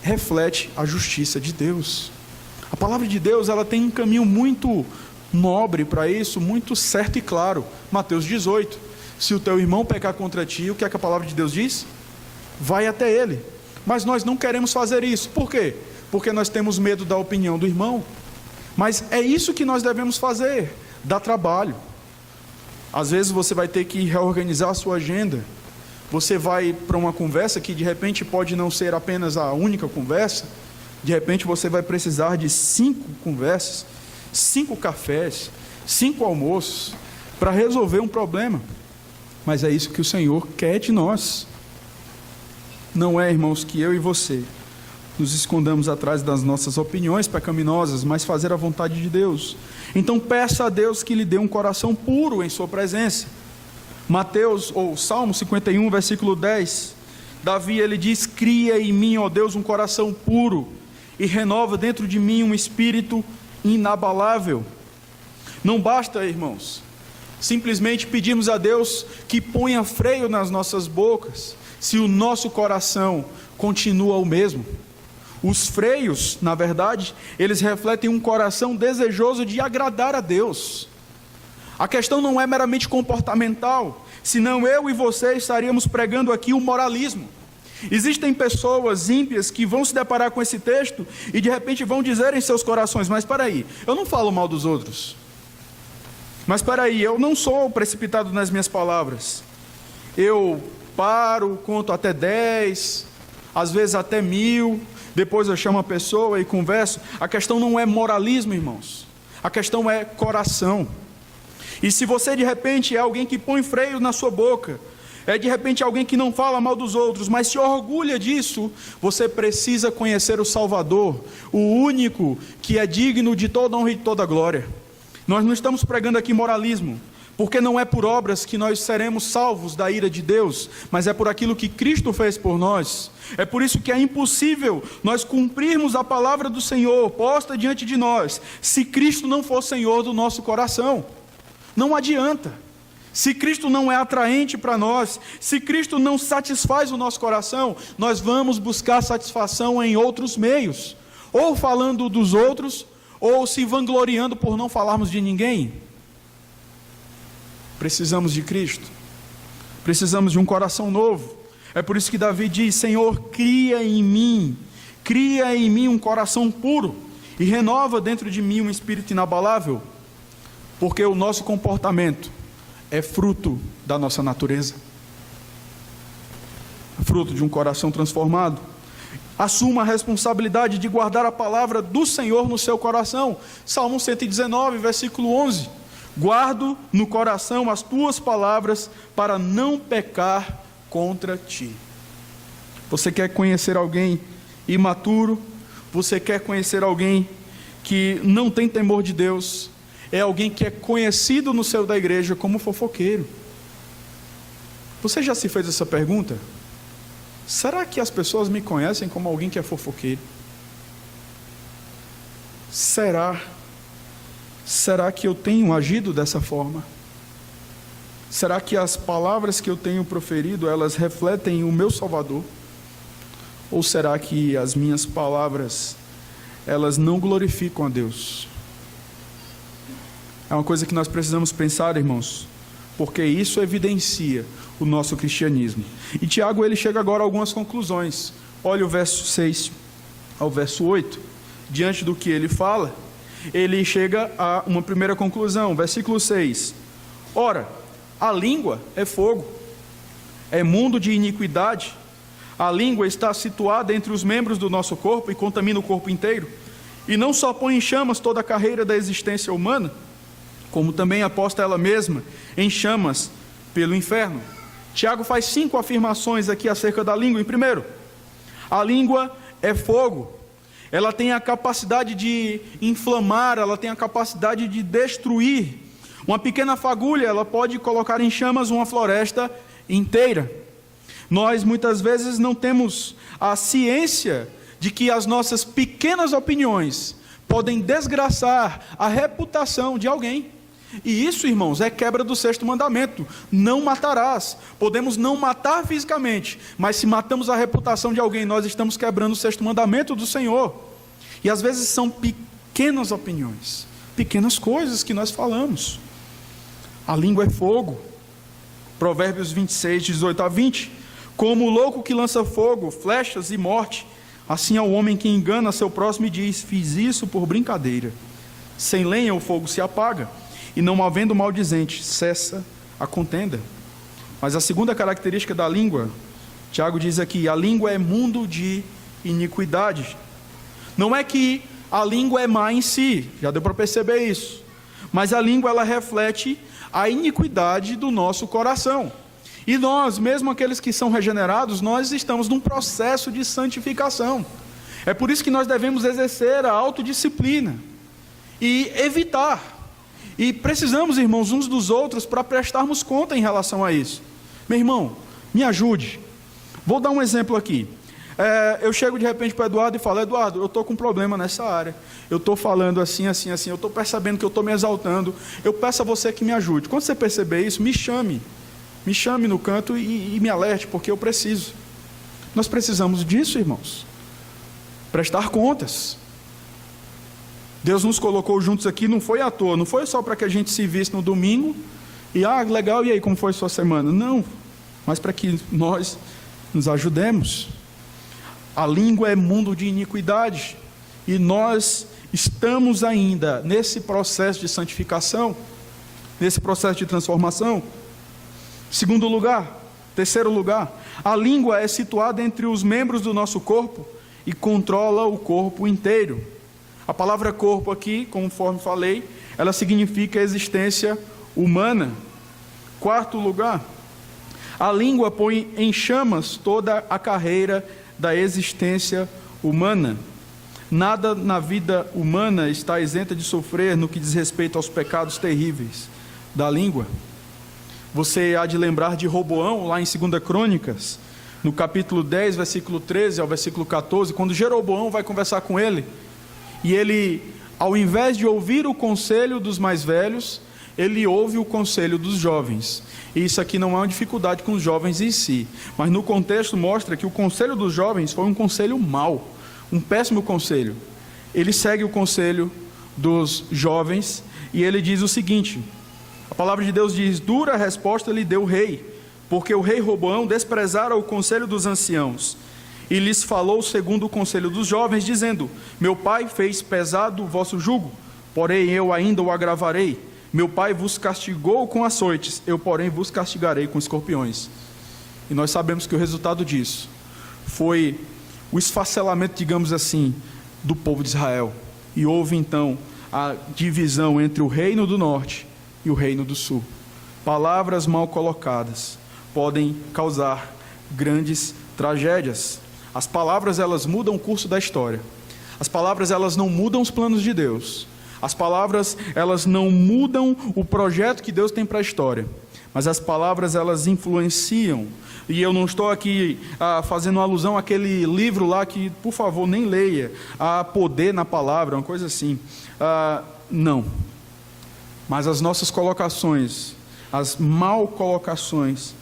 reflete a justiça de Deus. A palavra de Deus, ela tem um caminho muito nobre para isso, muito certo e claro. Mateus 18, se o teu irmão pecar contra ti, o que é que a palavra de Deus diz? Vai até ele. Mas nós não queremos fazer isso. Por quê? Porque nós temos medo da opinião do irmão. Mas é isso que nós devemos fazer, dá trabalho. Às vezes você vai ter que reorganizar a sua agenda. Você vai para uma conversa que de repente pode não ser apenas a única conversa. De repente você vai precisar de 5 conversas, 5 cafés, 5 almoços, para resolver um problema. Mas é isso que o Senhor quer de nós. Não é, irmãos, que eu e você nos escondamos atrás das nossas opiniões pecaminosas, mas fazer a vontade de Deus. Então peça a Deus que lhe dê um coração puro em sua presença. Salmo 51, versículo 10, Davi, ele diz: cria em mim, ó Deus, um coração puro, e renova dentro de mim um espírito inabalável. Não basta, irmãos, simplesmente pedirmos a Deus que ponha freio nas nossas bocas, se o nosso coração continua o mesmo. Os freios, na verdade, eles refletem um coração desejoso de agradar a Deus. A questão não é meramente comportamental, senão eu e você estaríamos pregando aqui o moralismo. Existem pessoas ímpias que vão se deparar com esse texto e de repente vão dizer em seus corações: mas espera aí, eu não falo mal dos outros. Mas espera aí, eu não sou precipitado nas minhas palavras. Eu paro, conto até 10, às vezes até 1000, depois eu chamo a pessoa e converso. A questão não é moralismo, irmãos. A questão é coração. E se você de repente é alguém que põe freio na sua boca, é de repente alguém que não fala mal dos outros, mas se orgulha disso, você precisa conhecer o Salvador, o único que é digno de toda honra e de toda glória. Nós não estamos pregando aqui moralismo, porque não é por obras que nós seremos salvos da ira de Deus, mas é por aquilo que Cristo fez por nós. É por isso que é impossível nós cumprirmos a palavra do Senhor posta diante de nós, se Cristo não for Senhor do nosso coração. Não adianta. Se Cristo não é atraente para nós, se Cristo não satisfaz o nosso coração, nós vamos buscar satisfação em outros meios, ou falando dos outros, ou se vangloriando por não falarmos de ninguém. Precisamos de Cristo, precisamos de um coração novo. É por isso que Davi diz: Senhor, cria em mim um coração puro, e renova dentro de mim um espírito inabalável, porque o nosso comportamento é fruto da nossa natureza, fruto de um coração transformado. Assuma a responsabilidade de guardar a palavra do Senhor no seu coração. Salmo 119, versículo 11: guardo no coração as tuas palavras para não pecar contra ti. Você quer conhecer alguém imaturo? Você quer conhecer alguém que não tem temor de Deus? É alguém que é conhecido no seio da igreja como fofoqueiro. Você já se fez essa pergunta? Será que as pessoas me conhecem como alguém que é fofoqueiro? Será que eu tenho agido dessa forma? Será que as palavras que eu tenho proferido, elas refletem o meu Salvador? Ou será que as minhas palavras, elas não glorificam a Deus? É uma coisa que nós precisamos pensar, irmãos, porque isso evidencia o nosso cristianismo. E Tiago, ele chega agora a algumas conclusões. Olha o verso 6 ao verso 8. Diante do que ele fala, ele chega a uma primeira conclusão. Versículo 6. Ora, a língua é fogo, é mundo de iniquidade. A língua está situada entre os membros do nosso corpo e contamina o corpo inteiro. E não só põe em chamas toda a carreira da existência humana, como também aposta ela mesma em chamas pelo inferno. Tiago faz 5 afirmações aqui acerca da língua. Em primeiro, a língua é fogo. Ela tem a capacidade de inflamar, ela tem a capacidade de destruir. Uma pequena fagulha, ela pode colocar em chamas uma floresta inteira. Nós muitas vezes não temos a ciência de que as nossas pequenas opiniões podem desgraçar a reputação de alguém. E isso, irmãos, é quebra do 6º mandamento: não matarás. Podemos não matar fisicamente, mas se matamos a reputação de alguém, nós estamos quebrando o 6º mandamento do Senhor. E às vezes são pequenas opiniões, pequenas coisas que nós falamos. A língua é fogo. Provérbios 26, 18 a 20. Como o louco que lança fogo, flechas e morte, assim é o homem que engana seu próximo e diz: fiz isso por brincadeira. Sem lenha o fogo se apaga, e não havendo maldizente, cessa a contenda. Mas a segunda característica da língua, Tiago diz aqui: a língua é mundo de iniquidade. Não é que a língua é má em si, já deu para perceber isso, mas a língua, ela reflete a iniquidade do nosso coração. E nós, mesmo aqueles que são regenerados, nós estamos num processo de santificação. É por isso que nós devemos exercer a autodisciplina e evitar. E precisamos, irmãos, uns dos outros para prestarmos conta em relação a isso. Meu irmão, me ajude. Vou dar um exemplo aqui. Eu chego de repente para o Eduardo e falo: Eduardo, eu estou com um problema nessa área. Eu estou falando assim, assim, assim. Eu estou percebendo que eu estou me exaltando. Eu peço a você que me ajude. Quando você perceber isso, me chame. Me chame no canto e me alerte, porque eu preciso. Nós precisamos disso, irmãos. Prestar contas. Deus nos colocou juntos aqui, não foi à toa, não foi só para que a gente se visse no domingo e, legal, e aí, como foi sua semana? Não, mas para que nós nos ajudemos. A língua é mundo de iniquidade, e nós estamos ainda nesse processo de santificação, nesse processo de transformação. Terceiro lugar, a língua é situada entre os membros do nosso corpo e controla o corpo inteiro. A palavra corpo aqui, conforme falei, ela significa existência humana. Quarto lugar, a língua põe em chamas toda a carreira da existência humana. Nada na vida humana está isenta de sofrer no que diz respeito aos pecados terríveis da língua. Você há de lembrar de Roboão, lá em 2 Crônicas, no capítulo 10, versículo 13 ao versículo 14, quando Jeroboão vai conversar com ele, e ele, ao invés de ouvir o conselho dos mais velhos, ele ouve o conselho dos jovens. E isso aqui não é uma dificuldade com os jovens em si, mas no contexto mostra que o conselho dos jovens foi um conselho mau, um péssimo conselho. Ele segue o conselho dos jovens e ele diz o seguinte: a palavra de Deus diz: dura resposta lhe deu o rei, porque o rei Roboão desprezara o conselho dos anciãos e lhes falou segundo o conselho dos jovens, dizendo: meu pai fez pesado o vosso jugo, porém eu ainda o agravarei. Meu pai vos castigou com açoites, eu porém vos castigarei com escorpiões. E nós sabemos que o resultado disso foi o esfacelamento, digamos assim, do povo de Israel. E houve então a divisão entre o reino do norte e o reino do sul. Palavras mal colocadas podem causar grandes tragédias. As palavras, elas mudam o curso da história. As palavras, elas não mudam os planos de Deus. As palavras, elas não mudam o projeto que Deus tem para a história. Mas as palavras, elas influenciam. E eu não estou aqui fazendo alusão àquele livro lá que, por favor, nem leia. Há poder na palavra, uma coisa assim. Não. Mas as nossas colocações, as mal colocações,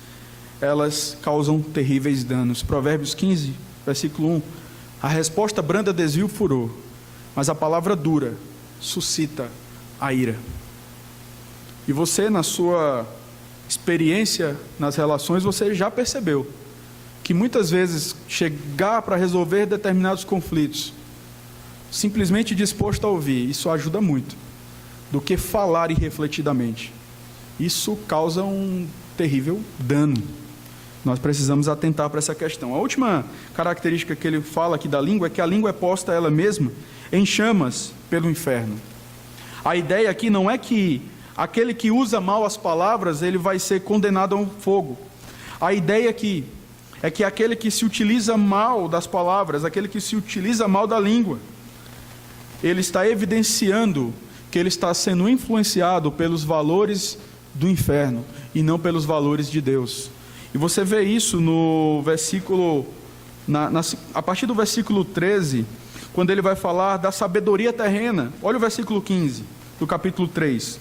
elas causam terríveis danos. Provérbios 15, versículo 1. A resposta branda desvia o furor, mas a palavra dura suscita a ira. E você, na sua experiência nas relações, você já percebeu que muitas vezes chegar para resolver determinados conflitos, simplesmente disposto a ouvir, isso ajuda muito, do que falar irrefletidamente. Isso causa um terrível dano. Nós precisamos atentar para essa questão. A última característica que ele fala aqui da língua é que a língua é posta ela mesma em chamas pelo inferno. A ideia aqui não é que aquele que usa mal as palavras, ele vai ser condenado ao fogo. A ideia aqui é que aquele que se utiliza mal das palavras, aquele que se utiliza mal da língua, ele está evidenciando que ele está sendo influenciado pelos valores do inferno e não pelos valores de Deus. E você vê isso no versículo, a partir do versículo 13, quando ele vai falar da sabedoria terrena. Olha o versículo 15 do capítulo 3.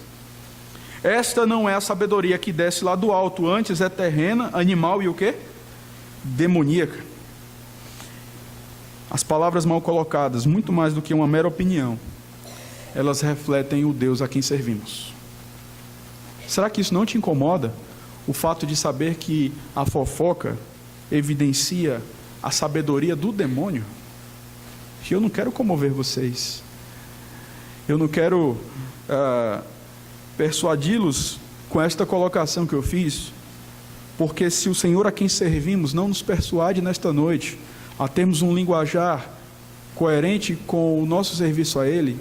Esta não é a sabedoria que desce lá do alto, antes é terrena, animal e o quê? Demoníaca. As palavras mal colocadas, muito mais do que uma mera opinião, elas refletem o Deus a quem servimos. Será que isso não te incomoda? O fato de saber que a fofoca evidencia a sabedoria do demônio? Eu não quero comover vocês. Eu não quero persuadi-los com esta colocação que eu fiz, porque se o Senhor a quem servimos não nos persuade nesta noite a termos um linguajar coerente com o nosso serviço a Ele,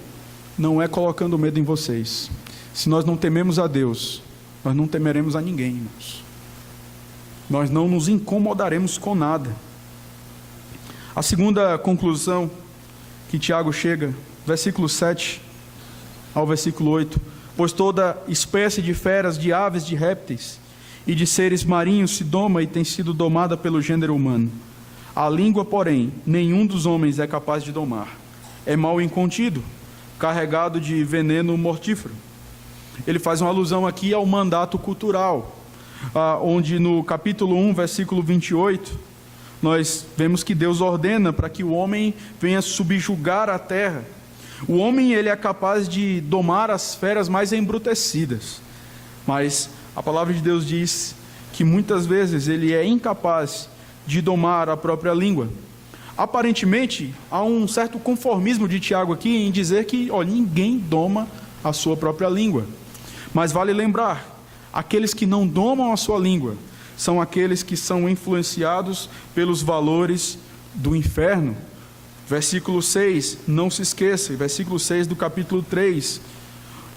não é colocando medo em vocês. Se nós não tememos a Deus, nós não temeremos a ninguém, irmãos. Nós não nos incomodaremos com nada. A segunda conclusão que Tiago chega, versículo 7 ao versículo 8: pois toda espécie de feras, de aves, de répteis e de seres marinhos se doma e tem sido domada pelo gênero humano. A língua, porém, nenhum dos homens é capaz de domar. É mal incontido, carregado de veneno mortífero. Ele faz uma alusão aqui ao mandato cultural, onde no capítulo 1, versículo 28, nós vemos que Deus ordena para que o homem venha subjugar a terra. O homem, ele é capaz de domar as feras mais embrutecidas, mas a palavra de Deus diz que muitas vezes ele é incapaz de domar a própria língua. Aparentemente, há um certo conformismo de Tiago aqui em dizer que ninguém doma a sua própria língua. Mas vale lembrar, aqueles que não domam a sua língua são aqueles que são influenciados pelos valores do inferno. Versículo 6, não se esqueça, versículo 6 do capítulo 3,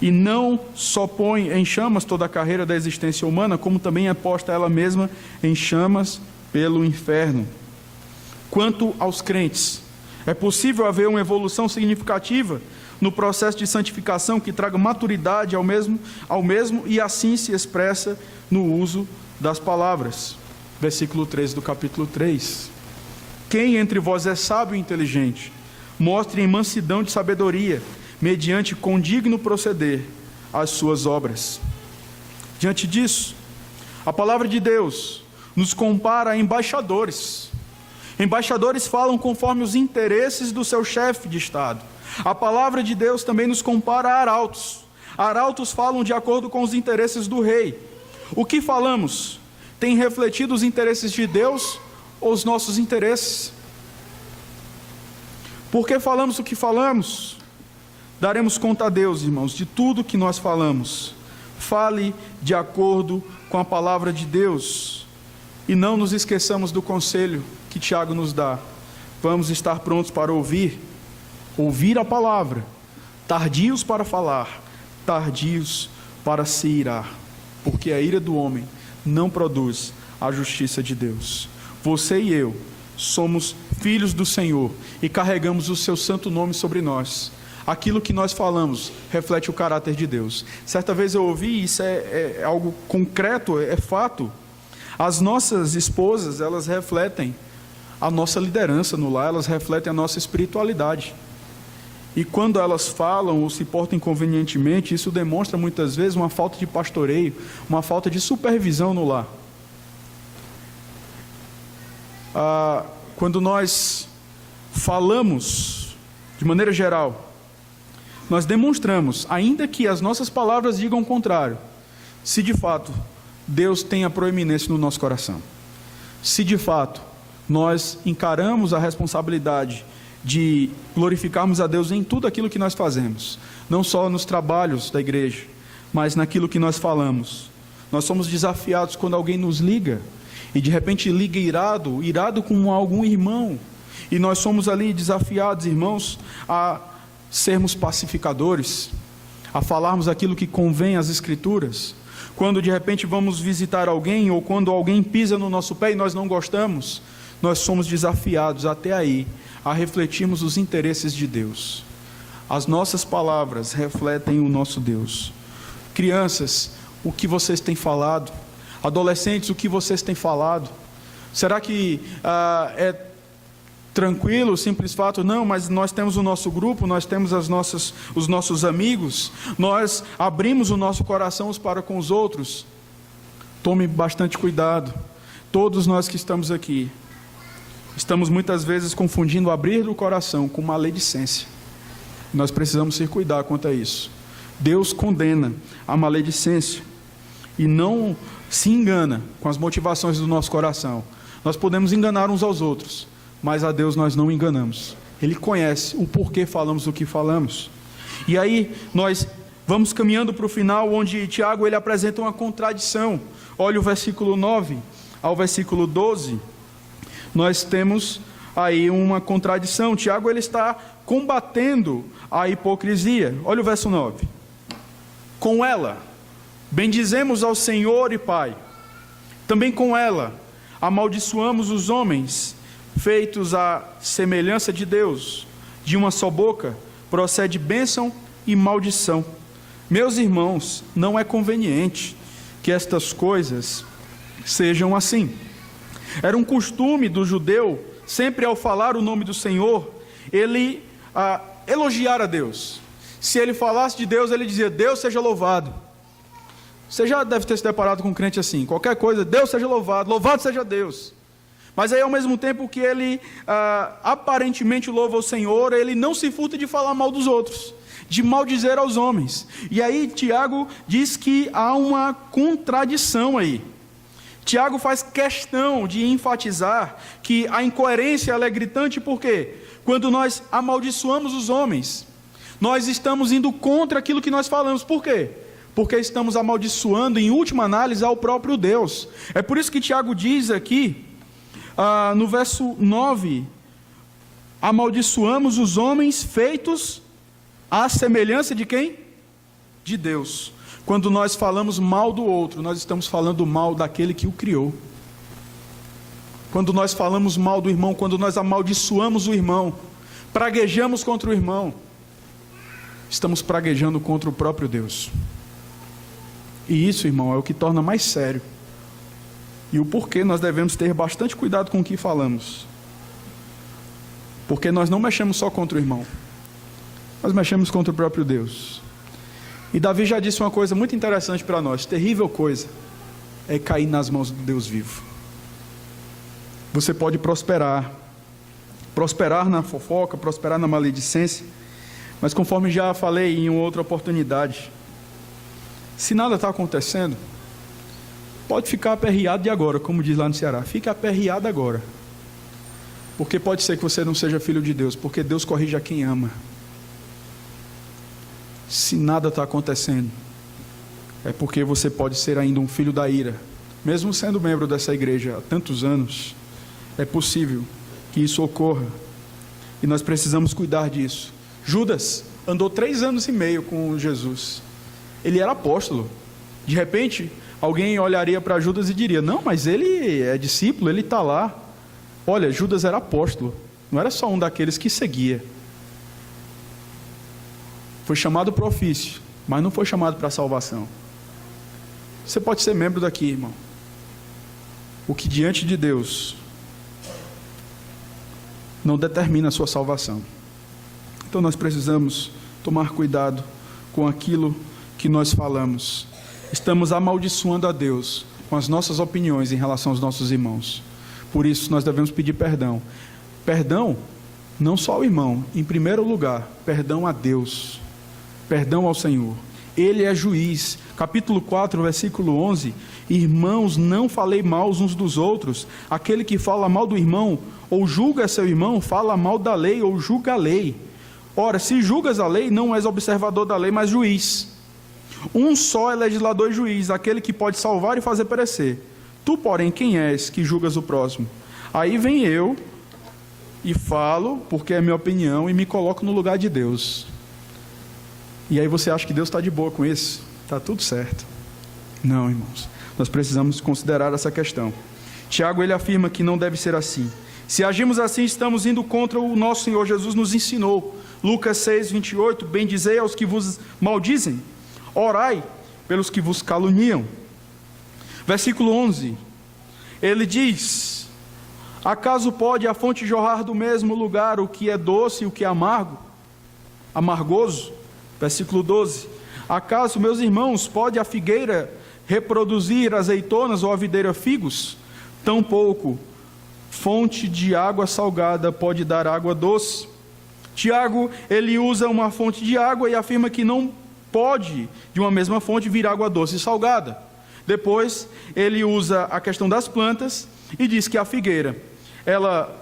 e não só põe em chamas toda a carreira da existência humana, como também é posta ela mesma em chamas pelo inferno. Quanto aos crentes, é possível haver uma evolução significativa no processo de santificação que traga maturidade ao mesmo e assim se expressa no uso das palavras. Versículo 13 do capítulo 3. Quem entre vós é sábio e inteligente, mostre em mansidão de sabedoria, mediante condigno proceder, as suas obras. Diante disso, a palavra de Deus nos compara a embaixadores. Embaixadores falam conforme os interesses do seu chefe de Estado. A palavra de Deus também nos compara a arautos. Arautos falam de acordo com os interesses do rei. O que falamos tem refletido os interesses de Deus ou os nossos interesses? Por que falamos o que falamos? Daremos conta a Deus, irmãos, de tudo que nós falamos. Fale de acordo com a palavra de Deus. E não nos esqueçamos do conselho que Tiago nos dá. Vamos estar prontos para ouvir a palavra, tardios para falar, tardios para se irar, porque a ira do homem não produz a justiça de Deus. Você e eu somos filhos do Senhor e carregamos o seu santo nome sobre nós. Aquilo que nós falamos reflete o caráter de Deus. Certa vez eu ouvi, isso é algo concreto, é fato. As nossas esposas, elas refletem a nossa liderança no lar, elas refletem a nossa espiritualidade. E quando elas falam ou se portam inconvenientemente, isso demonstra muitas vezes uma falta de pastoreio, uma falta de supervisão no lar. Quando nós falamos, de maneira geral, nós demonstramos, ainda que as nossas palavras digam o contrário, se de fato Deus tem a proeminência no nosso coração. Se de fato nós encaramos a responsabilidade de glorificarmos a Deus em tudo aquilo que nós fazemos, não só nos trabalhos da igreja, mas naquilo que nós falamos. Nós somos desafiados quando alguém nos liga, e de repente liga irado com algum irmão, e nós somos ali desafiados, irmãos, a sermos pacificadores, a falarmos aquilo que convém às Escrituras. Quando de repente vamos visitar alguém, ou quando alguém pisa no nosso pé e nós não gostamos, nós somos desafiados até aí a refletirmos os interesses de Deus. As nossas palavras refletem o nosso Deus. Crianças, o que vocês têm falado? Adolescentes, o que vocês têm falado? Será que é tranquilo o simples fato? Não, mas nós temos o nosso grupo, nós temos os nossos amigos, nós abrimos o nosso coração uns para com os outros. Tome bastante cuidado. Todos nós que estamos aqui, estamos muitas vezes confundindo abrir o coração com maledicência. Nós precisamos se cuidar quanto a isso. Deus condena a maledicência e não se engana com as motivações do nosso coração. Nós podemos enganar uns aos outros, mas a Deus nós não enganamos. Ele conhece o porquê falamos o que falamos. E aí nós vamos caminhando para o final, onde Tiago ele apresenta uma contradição. Olha o versículo 9 ao versículo 12. Nós temos aí uma contradição. Tiago ele está combatendo a hipocrisia. Olha o verso 9. Com ela, bendizemos ao Senhor e Pai. Também com ela, amaldiçoamos os homens, feitos à semelhança de Deus. De uma só boca procede bênção e maldição. Meus irmãos, não é conveniente que estas coisas sejam assim. Era um costume do judeu, sempre ao falar o nome do Senhor, ele elogiar a Deus. Se ele falasse de Deus, ele dizia: Deus seja louvado. Você já deve ter se deparado com um crente assim, qualquer coisa, Deus seja louvado, louvado seja Deus. Mas aí ao mesmo tempo que ele aparentemente louva o Senhor, ele não se furta de falar mal dos outros, de maldizer aos homens. E aí Tiago diz que há uma contradição aí. Tiago faz questão de enfatizar que a incoerência ela é gritante, porque quando nós amaldiçoamos os homens, nós estamos indo contra aquilo que nós falamos. Por quê? Porque estamos amaldiçoando, em última análise, ao próprio Deus. É por isso que Tiago diz aqui, no verso 9, amaldiçoamos os homens feitos à semelhança de quem? de Deus. Quando nós falamos mal do outro, nós estamos falando mal daquele que o criou. Quando nós falamos mal do irmão, quando nós amaldiçoamos o irmão, praguejamos contra o irmão, estamos praguejando contra o próprio Deus. E isso, irmão, é o que torna mais sério. E o porquê nós devemos ter bastante cuidado com o que falamos. Porque nós não mexemos só contra o irmão, nós mexemos contra o próprio Deus. E Davi já disse uma coisa muito interessante para nós: terrível coisa é cair nas mãos do Deus vivo. Você pode prosperar na fofoca, prosperar na maledicência, mas conforme já falei em outra oportunidade, se nada está acontecendo, pode ficar aperreado de agora, como diz lá no Ceará, fica aperreado agora, porque pode ser que você não seja filho de Deus, porque Deus corrige a quem ama. Se nada está acontecendo, é porque você pode ser ainda um filho da ira, mesmo sendo membro dessa igreja há tantos anos. É possível que isso ocorra, e nós precisamos cuidar disso. Judas andou 3 anos e meio com Jesus, ele era apóstolo. De repente, alguém olharia para Judas e diria: não, mas ele é discípulo, ele está lá. Olha, Judas era apóstolo, não era só um daqueles que seguia. Foi chamado para o ofício, mas não foi chamado para a salvação. Você pode ser membro daqui, irmão. O que diante de Deus não determina a sua salvação. Então nós precisamos tomar cuidado com aquilo que nós falamos. Estamos amaldiçoando a Deus com as nossas opiniões em relação aos nossos irmãos. Por isso nós devemos pedir perdão. Perdão não só ao irmão, em primeiro lugar, perdão a Deus, perdão ao Senhor. Ele é juiz. Capítulo 4, versículo 11: irmãos, não falei mal uns dos outros. Aquele que fala mal do irmão ou julga seu irmão, fala mal da lei ou julga a lei. Ora, se julgas a lei, não és observador da lei, mas juiz. Um só é legislador e juiz, aquele que pode salvar e fazer perecer. Tu, porém, quem és que julgas o próximo? Aí vem eu e falo, porque é minha opinião, e me coloco no lugar de Deus. E aí você acha que Deus está de boa com isso? Está tudo certo. Não, irmãos, nós precisamos considerar essa questão. Tiago, ele afirma que não deve ser assim. Se agimos assim, estamos indo contra o nosso Senhor Jesus nos ensinou. Lucas 6, 28, bendizei aos que vos maldizem, orai pelos que vos caluniam. Versículo 11, ele diz: acaso pode a fonte jorrar do mesmo lugar o que é doce e o que é amargoso? Versículo 12, acaso, meus irmãos, pode a figueira reproduzir azeitonas ou a videira figos? Tampouco fonte de água salgada pode dar água doce. Tiago, ele usa uma fonte de água e afirma que não pode de uma mesma fonte vir água doce e salgada. Depois ele usa a questão das plantas e diz que a figueira, ela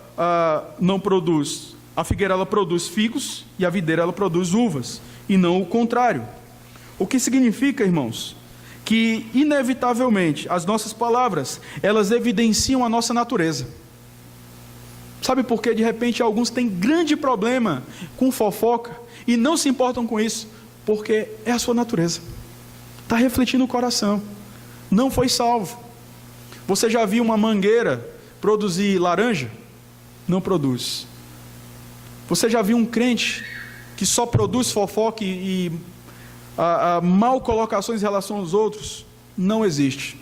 não produz, a figueira ela produz figos e a videira ela produz uvas, e não o contrário. O que significa, irmãos, que inevitavelmente as nossas palavras, elas evidenciam a nossa natureza. Sabe por que de repente alguns têm grande problema com fofoca e não se importam com isso? Porque é a sua natureza, está refletindo o coração, não foi salvo. Você já viu uma mangueira produzir laranja? Não produz. Você já viu um crente que só produz fofoca e mal colocações em relação aos outros? Não existe.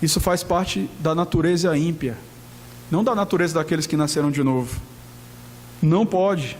Isso faz parte da natureza ímpia, não da natureza daqueles que nasceram de novo. Não pode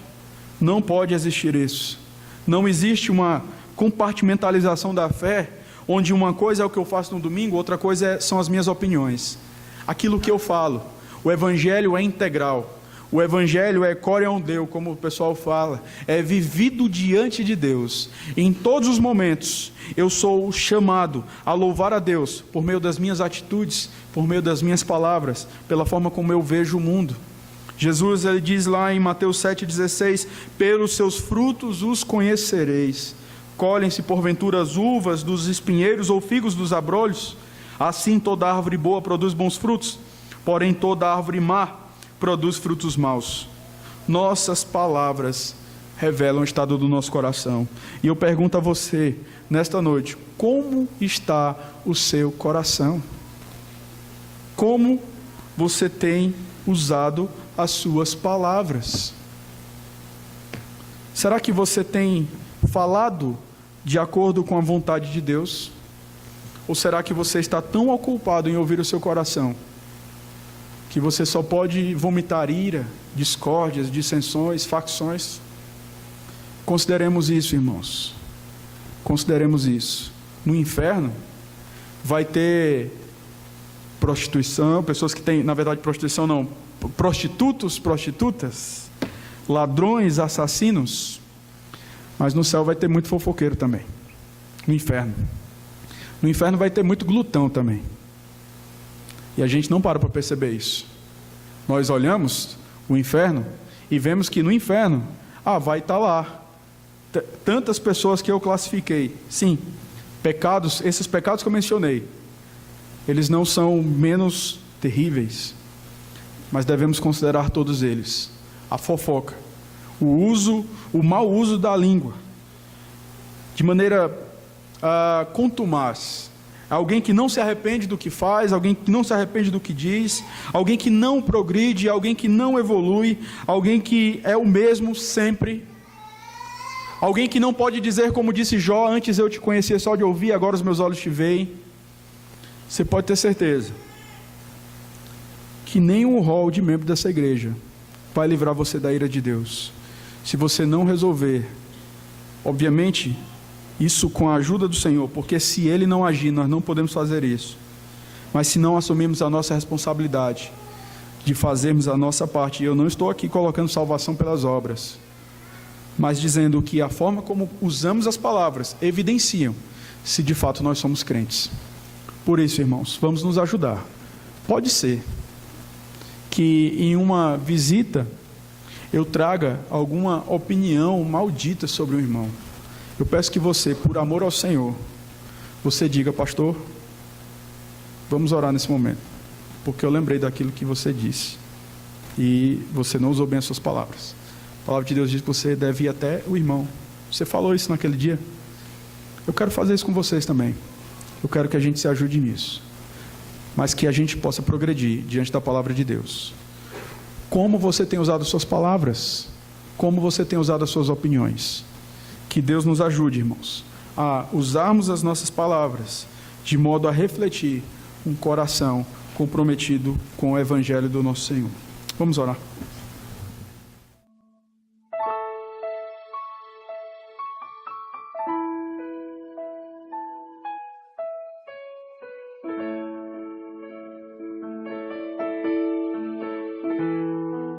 existir isso. Não existe uma compartimentalização da fé, onde uma coisa é o que eu faço no domingo, outra coisa são as minhas opiniões. Aquilo que eu falo, o evangelho é integral. O evangelho é coreon deu, como o pessoal fala, é vivido diante de Deus. Em todos os momentos, eu sou chamado a louvar a Deus por meio das minhas atitudes, por meio das minhas palavras, pela forma como eu vejo o mundo. Jesus, ele diz lá em Mateus 7,16, pelos seus frutos os conhecereis. Colhem-se porventura as uvas dos espinheiros ou figos dos abrolhos? Assim toda árvore boa produz bons frutos, porém toda árvore má produz frutos maus. Nossas palavras revelam o estado do nosso coração. E eu pergunto a você, nesta noite, como está o seu coração? Como você tem usado as suas palavras? Será que você tem falado de acordo com a vontade de Deus? Ou será que você está tão ocupado em ouvir o seu coração que você só pode vomitar ira, discórdias, dissensões, facções? Consideremos isso, irmãos. Consideremos isso. No inferno vai ter prostituição, pessoas que têm, na verdade, prostituição não, prostitutos, prostitutas, ladrões, assassinos. Mas no céu vai ter muito fofoqueiro também. No inferno. No inferno vai ter muito glutão também. E a gente não para perceber isso. Nós olhamos o inferno e vemos que no inferno, vai estar lá tantas pessoas que eu classifiquei. Sim, pecados, esses pecados que eu mencionei, eles não são menos terríveis, mas devemos considerar todos eles. A fofoca, o mau uso da língua, de maneira contumaz. Alguém que não se arrepende do que faz, alguém que não se arrepende do que diz, alguém que não progride, alguém que não evolui, alguém que é o mesmo sempre. Alguém que não pode dizer como disse Jó: antes eu te conhecia só de ouvir, agora os meus olhos te veem. Você pode ter certeza que nenhum rol de membro dessa igreja vai livrar você da ira de Deus, se você não resolver, obviamente, isso com a ajuda do Senhor, porque se Ele não agir, nós não podemos fazer isso. Mas se não assumirmos a nossa responsabilidade de fazermos a nossa parte, e eu não estou aqui colocando salvação pelas obras, mas dizendo que a forma como usamos as palavras evidenciam se de fato nós somos crentes. Por isso, irmãos, vamos nos ajudar. Pode ser que em uma visita eu traga alguma opinião maldita sobre um irmão. Eu peço que você, por amor ao Senhor, você diga: pastor, vamos orar nesse momento, porque eu lembrei daquilo que você disse e você não usou bem as suas palavras. A palavra de Deus diz que você deve ir até o irmão. Você falou isso naquele dia. Eu quero fazer isso com vocês também. Eu quero que a gente se ajude nisso, mas que a gente possa progredir diante da palavra de Deus. Como você tem usado as suas palavras? Como você tem usado as suas opiniões? Que Deus nos ajude, irmãos, a usarmos as nossas palavras de modo a refletir um coração comprometido com o Evangelho do nosso Senhor. Vamos orar.